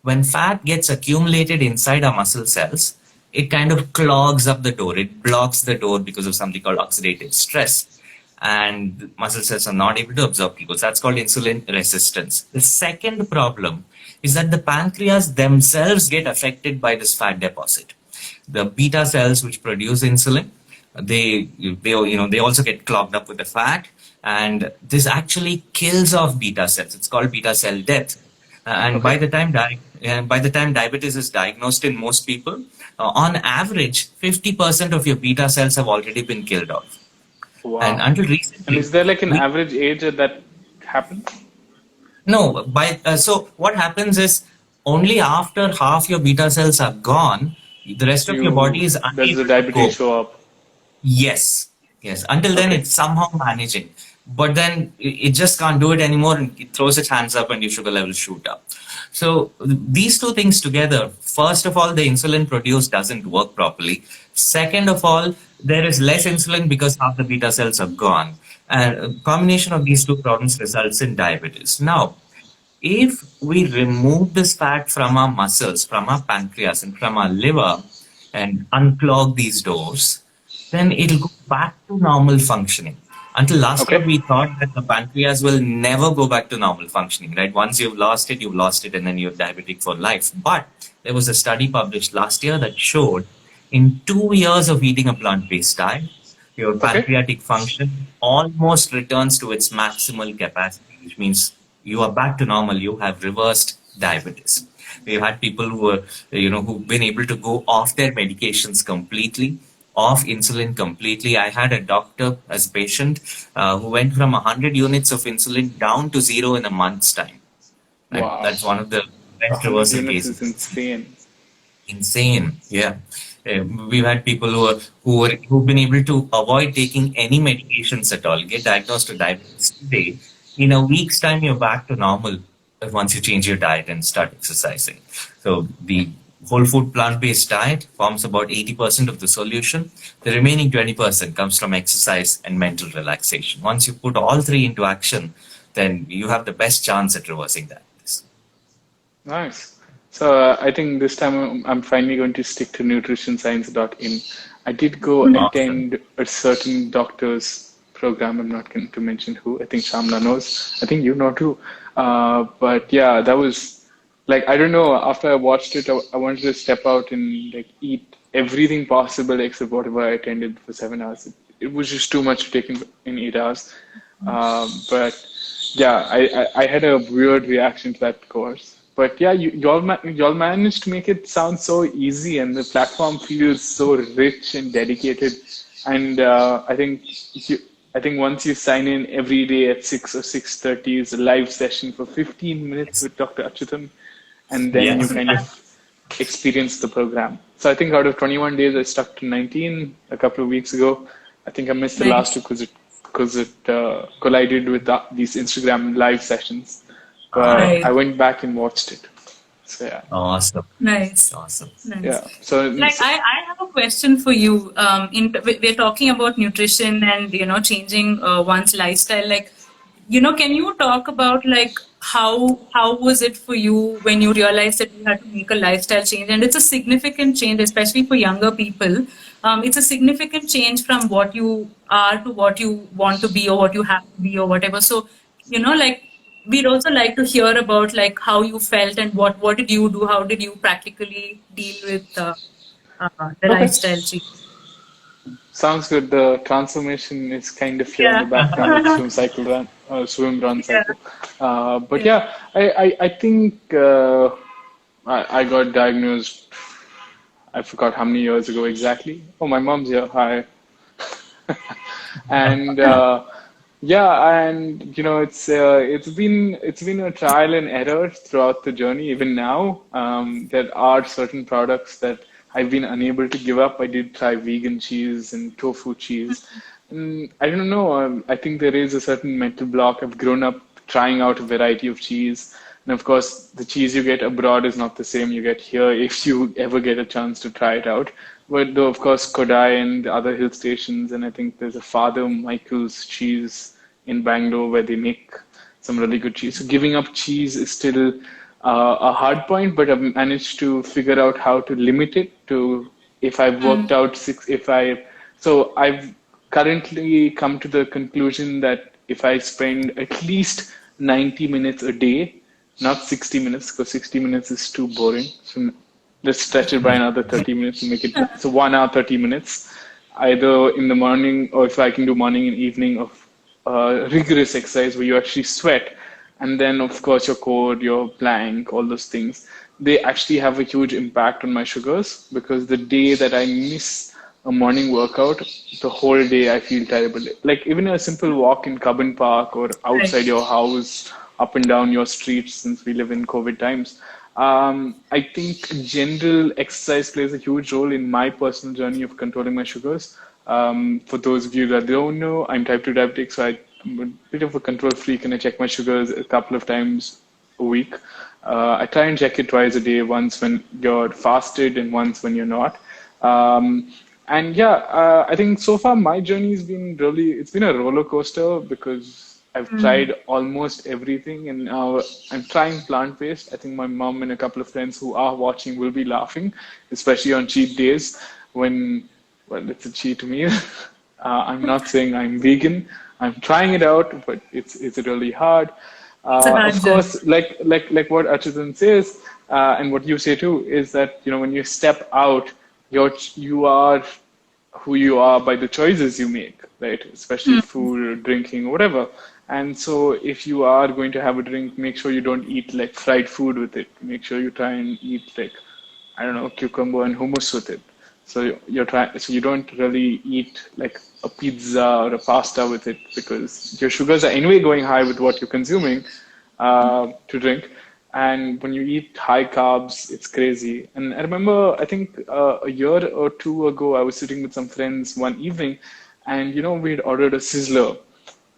Speaker 3: when fat gets accumulated inside our muscle cells, it kind of clogs up the door. It blocks the door because of something called oxidative stress. And muscle cells are not able to absorb glucose. That's called insulin resistance. The second problem is that the pancreas themselves get affected by this fat deposit. The beta cells which produce insulin, they also get clogged up with the fat, and this actually kills off beta cells. It's called beta cell death. And
Speaker 1: Okay.
Speaker 3: by the time diabetes is diagnosed in most people, on average, 50% of your beta cells have already been killed off. And
Speaker 1: Wow.
Speaker 3: until
Speaker 1: And
Speaker 3: recently,
Speaker 1: is there like an
Speaker 3: we
Speaker 1: average age that happens?
Speaker 3: no. So what happens is only after half your beta cells are gone, the rest of your body is
Speaker 1: Does the
Speaker 3: unable to
Speaker 1: diabetes
Speaker 3: cope.
Speaker 1: show up?
Speaker 3: Yes. Until then,
Speaker 1: Okay.
Speaker 3: it's somehow managing. But then it just can't do it anymore and it throws its hands up and your sugar levels shoot up. So these two things together, first of all, the insulin produced doesn't work properly. Second of all, there is less insulin because half the beta cells are gone. And a combination of these two problems results in diabetes. Now, if we remove this fat from our muscles, from our pancreas, and from our liver, and unclog these doors, then it'll go back to normal functioning. Until last year,
Speaker 1: Okay.
Speaker 3: we thought that the pancreas will never go back to normal functioning, right? Once you've lost it, and then you're diabetic for life. But there was a study published last year that showed in 2 years of eating a plant-based diet, your
Speaker 1: Okay.
Speaker 3: pancreatic function almost returns to its maximal capacity, which means you are back to normal. You have reversed diabetes. We've had people who are, who've been able to go off their medications completely, off insulin completely. I had a doctor as a patient who went from 100 units of insulin down to zero in a month's time. Right?
Speaker 1: Wow.
Speaker 3: That's one of the best
Speaker 1: 100
Speaker 3: reversal
Speaker 1: units is
Speaker 3: cases.
Speaker 1: insane.
Speaker 3: Insane, yeah. We've had people who've been able to avoid taking any medications at all, get diagnosed with diabetes today. In a week's time, you're back to normal once you change your diet and start exercising. So the whole food plant-based diet forms about 80% of the solution. The remaining 20% comes from exercise and mental relaxation. Once you put all three into action, then you have the best chance at reversing diabetes.
Speaker 1: Nice. So I think this time I'm finally going to stick to nutritionscience.in. I did go
Speaker 3: Awesome.
Speaker 1: attend a certain doctor's program. I'm not going to mention who. I think Shyamala knows. I think you know too. But yeah, that was like, I don't know. After I watched it, I wanted to step out and like eat everything possible except whatever I attended for 7 hours. It was just too much to take in 8 hours. But yeah, I had a weird reaction to that course. But yeah, y'all managed to make it sound so easy, and the platform feels so rich and dedicated. And I think once you sign in every day at 6 or 6:30 is a live session for 15 minutes with Dr. Achyuthan, and then you
Speaker 3: Yes.
Speaker 1: kind of experience the program. So I think out of 21 days, I stuck to 19 a couple of weeks ago. I think I missed the last two
Speaker 2: Nice.
Speaker 1: because it collided with these Instagram live sessions. But
Speaker 3: Ah,
Speaker 1: I
Speaker 2: Right.
Speaker 1: went back and watched it. So yeah,
Speaker 3: awesome.
Speaker 2: Nice.
Speaker 3: Awesome.
Speaker 2: Nice.
Speaker 1: yeah. So,
Speaker 2: Like I have a question for you. We're talking about nutrition and changing one's lifestyle. Like, can you talk about like how was it for you when you realized that you had to make a lifestyle change? And it's a significant change, especially for younger people. It's a significant change from what you are to what you want to be or what you have to be or whatever. So, like we'd also like to hear about like how you felt and what did you do? How did you practically deal with the
Speaker 1: okay,
Speaker 2: lifestyle change?
Speaker 1: sounds good. The transformation is kind of here in the
Speaker 2: Yeah.
Speaker 1: background with swim run
Speaker 2: Yeah.
Speaker 1: cycle. But
Speaker 2: Yeah.
Speaker 1: yeah, I think I got diagnosed. I forgot how many years ago exactly. Oh, my mom's here. Hi. And yeah, and it's been a trial and error throughout the journey. Even now, there are certain products that I've been unable to give up. I did try vegan cheese and tofu cheese, and I don't know. I think there is a certain mental block. I've grown up trying out a variety of cheese, and of course, the cheese you get abroad is not the same you get here if you ever get a chance to try it out. But though, of course, Kodai and the other hill stations, and I think there's a Father Michael's cheese in Bangalore where they make some really good cheese. So giving up cheese is still a hard point, but I've managed to figure out how to limit it to if I've worked out so I've currently come to the conclusion that if I spend at least 90 minutes a day, not 60 minutes, because 60 minutes is too boring. So let's stretch it by another 30 minutes and make it so 1 hour, 30 minutes, either in the morning or if I can do morning and evening of rigorous exercise where you actually sweat. And then, of course, your core, your plank, all those things, they actually have a huge impact on my sugars because the day that I miss a morning workout, the whole day I feel terrible. Like even a simple walk in Cubbon Park or outside
Speaker 2: Right.
Speaker 1: your house, up and down your streets, since we live in COVID times. I think general exercise plays a huge role in my personal journey of controlling my sugars. For those of you that don't know, I'm type 2 diabetic, so I'm a bit of a control freak and I check my sugars a couple of times a week. I try and check it twice a day, once when you're fasted and once when you're not. And yeah, I think so far my journey has been it's been a roller coaster because I've tried almost everything and now I'm trying plant-based. I think my mom and a couple of friends who are watching will be laughing, especially on cheat days when, well, it's a cheat meal. I'm not saying I'm vegan. I'm trying it out, but it's really hard.
Speaker 2: It's a hard
Speaker 1: Of
Speaker 2: journey.
Speaker 1: course, like what Achyutan says, and what you say too, is that when you step out, you are who you are by the choices you make, right? Especially food, drinking, whatever. And so if you are going to have a drink, make sure you don't eat like fried food with it. Make sure you try and eat like, I don't know, cucumber and hummus with it. So you don't really eat like a pizza or a pasta with it because your sugars are anyway going high with what you're consuming to drink. And when you eat high carbs, it's crazy. And I remember, I think a year or two ago, I was sitting with some friends one evening, and we'd ordered a sizzler.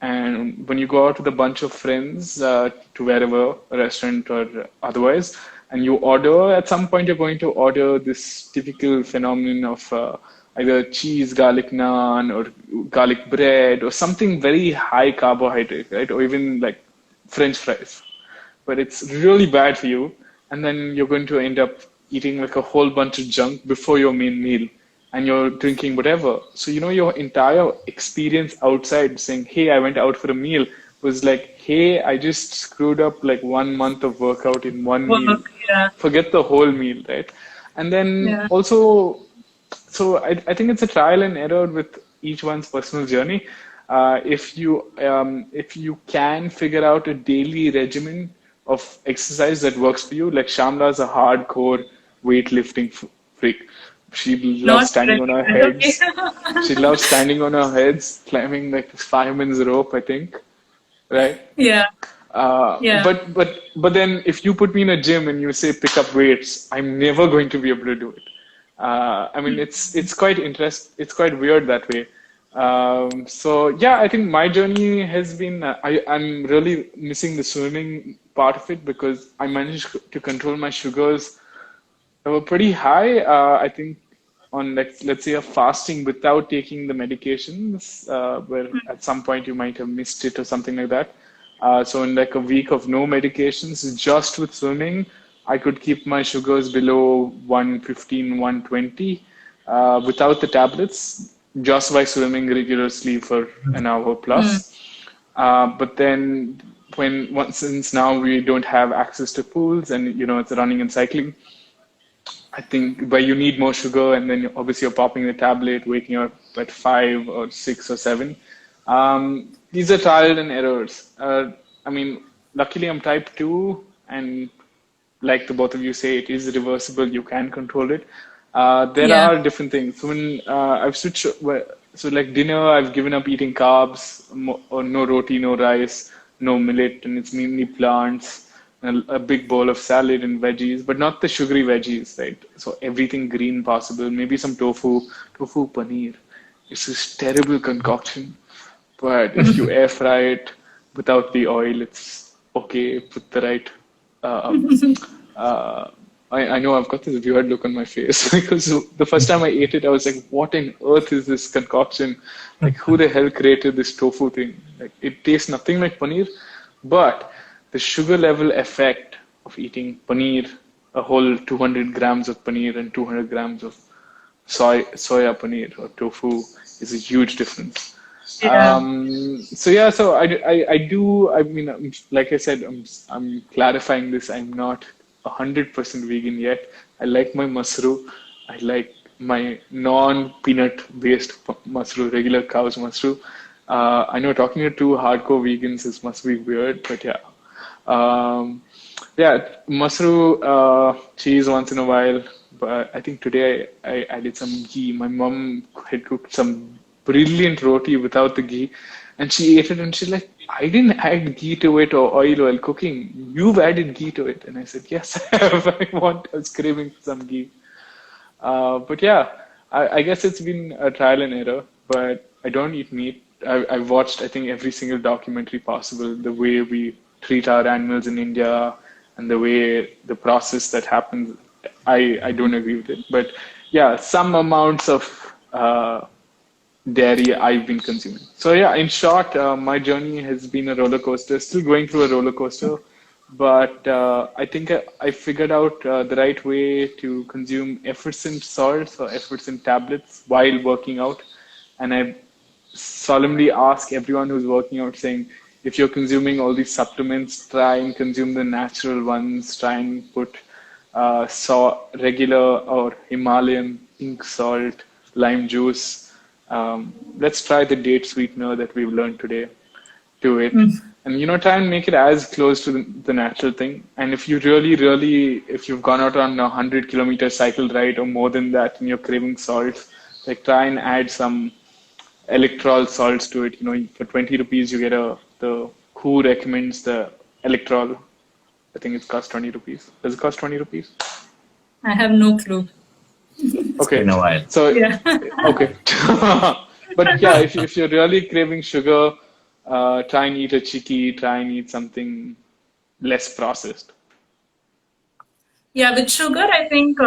Speaker 1: And when you go out with a bunch of friends to wherever, a restaurant or otherwise, and you order, at some point you're going to order this typical phenomenon of either cheese, garlic naan, or garlic bread, or something very high carbohydrate, right? Or even like French fries, but it's really bad for you. And then you're going to end up eating like a whole bunch of junk before your main meal, and you're drinking whatever. So, your entire experience outside saying, hey, I went out for a meal was like, hey, I just screwed up like 1 month of workout in one meal.
Speaker 2: Work, yeah.
Speaker 1: Forget the whole meal, right? And then
Speaker 2: Yeah.
Speaker 1: also, so I think it's a trial and error with each one's personal journey. If you can figure out a daily regimen of exercise that works for you, like Shamla's a hardcore weightlifting freak. She loves
Speaker 2: Not
Speaker 1: standing on
Speaker 2: really,
Speaker 1: her
Speaker 2: but okay.
Speaker 1: heads. She loves standing on her heads, climbing like this 5 minutes rope, I think, right?
Speaker 2: Yeah. Yeah.
Speaker 1: But then if you put me in a gym and you say pick up weights, I'm never going to be able to do it. I mean, it's quite it's quite weird that way. So yeah, I think my journey has been. I'm really missing the swimming part of it because I managed to control my sugars. They were pretty high. I think on let's say a fasting without taking the medications, where at some point you might have missed it or something like that. So in like a week of no medications, just with swimming, I could keep my sugars below 115, 120 without the tablets, just by swimming regularly for an hour plus. But then since now we don't have access to pools and it's running and cycling, I think where you need more sugar, and then obviously you're popping the tablet, waking up at 5 or 6 or 7. These are trial and errors. I mean, luckily I'm type 2, and like the both of you say, it is reversible. You can control it. There
Speaker 2: Yeah.
Speaker 1: are different things. When I've switched, so like dinner, I've given up eating carbs, or no roti, no rice, no millet, and it's mainly plants. A big bowl of salad and veggies, but not the sugary veggies, right? So everything green possible. Maybe some tofu paneer. It's this terrible concoction, but if you air fry it without the oil, it's okay. Put the right uh, I know I've got this weird look on my face because the first time I ate it, I was like, what on earth is this concoction? Like, who the hell created this tofu thing? Like, it tastes nothing like paneer, but the sugar level effect of eating paneer, a whole 200 grams of paneer and 200 grams of soya paneer or tofu is a huge difference.
Speaker 2: Yeah.
Speaker 1: So yeah, so I do. I mean, like I said, I'm clarifying this. I'm not 100% vegan yet. I like my masru. I like my non-peanut based masru, regular cow's masru. I know talking to two hardcore vegans is must be weird, but yeah. Yeah, masru cheese once in a while. But I think today I added some ghee. My mom had cooked some brilliant roti without the ghee, and she ate it and she's like, I didn't add ghee to it or oil while cooking. You've added ghee to it. And I said, yes, I have. I was craving for some ghee. But yeah, I guess it's been a trial and error, but I don't eat meat. I've watched, I think, every single documentary possible, the way we treat our animals in India and the way the process that happens. I don't agree with it. But yeah, some amounts of dairy I've been consuming. So yeah, in short, my journey has been a roller coaster, still going through a roller coaster. But I think I figured out the right way to consume effervescent salts or effervescent tablets while working out. And I solemnly ask everyone who's working out saying, if you're consuming all these supplements, try and consume the natural ones. Try and put regular or Himalayan pink salt lime juice. Let's try the date sweetener that we've learned today. Do it. And try and make it as close to the natural thing. And if you really, if you've gone out on a 100-kilometer cycle ride or more than that and you're craving salt, like try and add some electrol salts to it. For 20 rupees, you get the WHO recommends the electrol. I think it costs 20 rupees. Does it cost 20 rupees?
Speaker 2: I have no clue.
Speaker 1: Okay.
Speaker 3: Been a while.
Speaker 1: So,
Speaker 2: Yeah.
Speaker 1: okay. But yeah, if you're really craving sugar, try and eat a chikki, try and eat something less processed.
Speaker 2: Yeah, with sugar, I think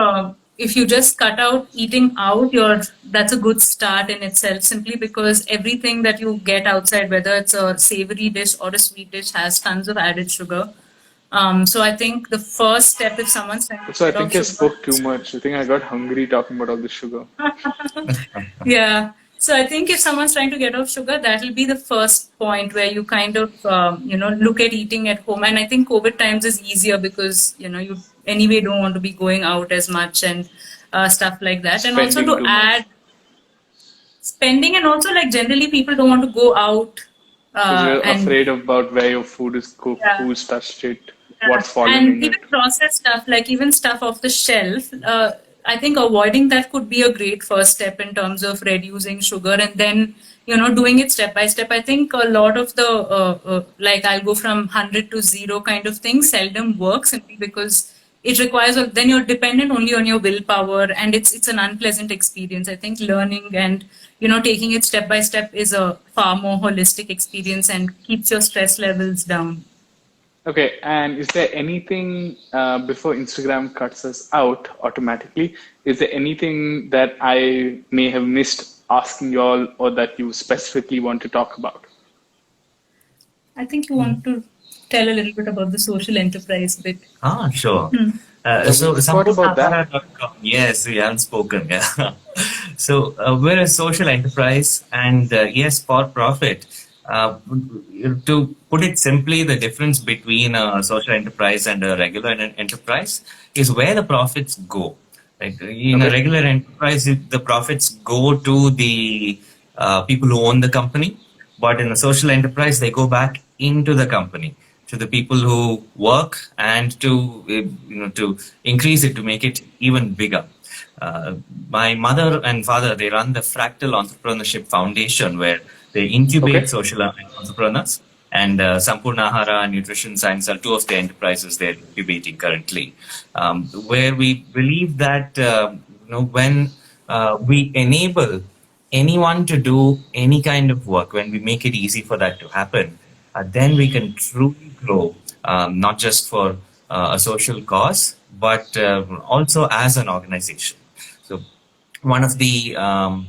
Speaker 2: if you just cut out eating out, that's a good start in itself, simply because everything that you get outside, whether it's a savory dish or a sweet dish, has tons of added sugar. So I think the first step, if someone's trying to
Speaker 1: So I
Speaker 2: get off
Speaker 1: think I
Speaker 2: sugar,
Speaker 1: spoke too much. I think I got hungry talking about all the sugar.
Speaker 2: yeah. So I think if someone's trying to get off sugar, that will be the first point where you kind of, look at eating at home. And I think COVID times is easier because, you anyway don't want to be going out as much and stuff like that. And also
Speaker 1: Spending
Speaker 2: to
Speaker 1: too much.
Speaker 2: add spending, and also like generally people don't want to go out
Speaker 1: Because you're
Speaker 2: and
Speaker 1: afraid about where your food is cooked,
Speaker 2: yeah.
Speaker 1: who's touched it,
Speaker 2: Yeah.
Speaker 1: what's fallen
Speaker 2: And
Speaker 1: in it.
Speaker 2: even processed stuff, like even stuff off the shelf, I think avoiding that could be a great first step in terms of reducing sugar, and then, doing it step by step. I think a lot of the, like I'll go from 100 to 0 kind of thing seldom works, simply because it requires, then you're dependent only on your willpower, and it's an unpleasant experience. I think learning and, taking it step by step is a far more holistic experience and keeps your stress levels down.
Speaker 1: Okay, and is there anything before Instagram cuts us out automatically? Is there anything that I may have missed asking you all or that you specifically want to talk about?
Speaker 2: I think you want to tell a little bit about the social enterprise bit.
Speaker 3: Sure.
Speaker 1: We forgot about that.
Speaker 3: Yes, we haven't spoken. Yeah. So we're a social enterprise, and yes, for profit. To put it simply, the difference between a social enterprise and a regular enterprise is where the profits go. Like in a
Speaker 1: Okay.
Speaker 3: regular enterprise, the profits go to the people who own the company, but in a social enterprise, they go back into the company to the people who work and to increase it, to make it even bigger. My mother and father, they run the Fractal Entrepreneurship Foundation, where they incubate
Speaker 1: Okay.
Speaker 3: social entrepreneurs. And Sampoorna Ahara and Nutrition Science are two of the enterprises they're incubating currently, where we believe that when we enable anyone to do any kind of work, when we make it easy for that to happen, then we can truly grow, not just for a social cause, but also as an organization. So one of the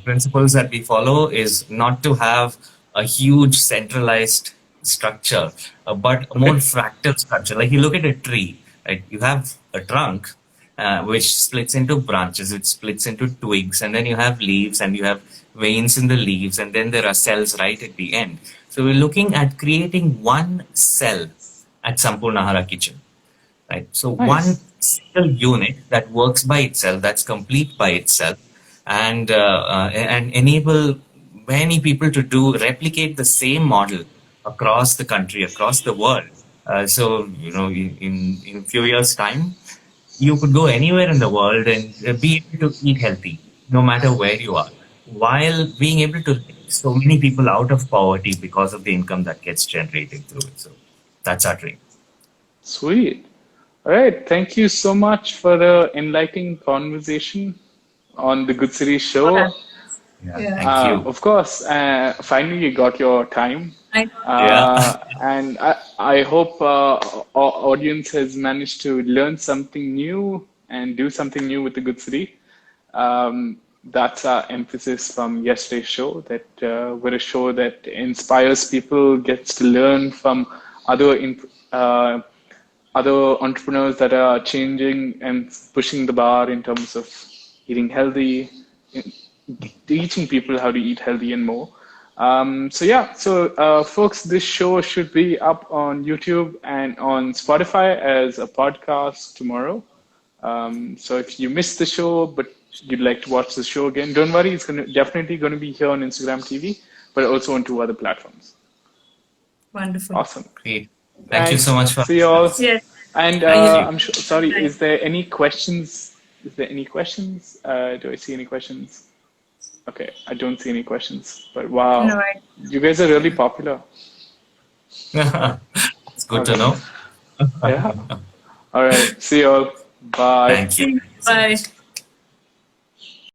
Speaker 3: principles that we follow is not to have a huge centralized structure, but a more
Speaker 1: Okay.
Speaker 3: fractal structure. Like you look at a tree, right? You have a trunk, which splits into branches, it splits into twigs, and then you have leaves, and you have veins in the leaves, and then there are cells right at the end. So we're looking at creating one cell at Sampoorna Ahara Kitchen. Right. So one
Speaker 1: Nice.
Speaker 3: single unit that works by itself, that's complete by itself, and enable many people to replicate the same model across the country, across the world. So in few years' time, you could go anywhere in the world and be able to eat healthy, no matter where you are, while being able to lift so many people out of poverty because of the income that gets generated through it. So that's our dream.
Speaker 1: Sweet. All right. Thank you so much for the enlightening conversation on the Good City show.
Speaker 3: Yeah,
Speaker 2: Yeah.
Speaker 3: thank you.
Speaker 1: Of course, finally you got your time.
Speaker 2: I
Speaker 3: Yeah.
Speaker 1: And I hope our audience has managed to learn something new and do something new with the Good City. That's our emphasis from yesterday's show, that we're a show that inspires people, gets to learn from other other entrepreneurs that are changing and pushing the bar in terms of eating healthy, teaching people how to eat healthy and more. So folks, this show should be up on YouTube and on Spotify as a podcast tomorrow. So if you missed the show but you'd like to watch the show again, don't worry. It's definitely going to be here on Instagram TV, but also on 2 other platforms.
Speaker 2: Wonderful.
Speaker 1: Awesome.
Speaker 3: Great. Thank you
Speaker 1: Thanks.
Speaker 3: so much for
Speaker 1: See you all.
Speaker 2: Yes.
Speaker 1: And
Speaker 2: Yeah.
Speaker 1: I'm sure, sorry, is there any questions? Is there any questions? Do I see any questions? Okay, I don't see any questions. But wow,
Speaker 2: No,
Speaker 1: you guys are really popular.
Speaker 3: It's good to know.
Speaker 1: Yeah. All right. See you all. Bye.
Speaker 3: Thank you.
Speaker 2: Bye.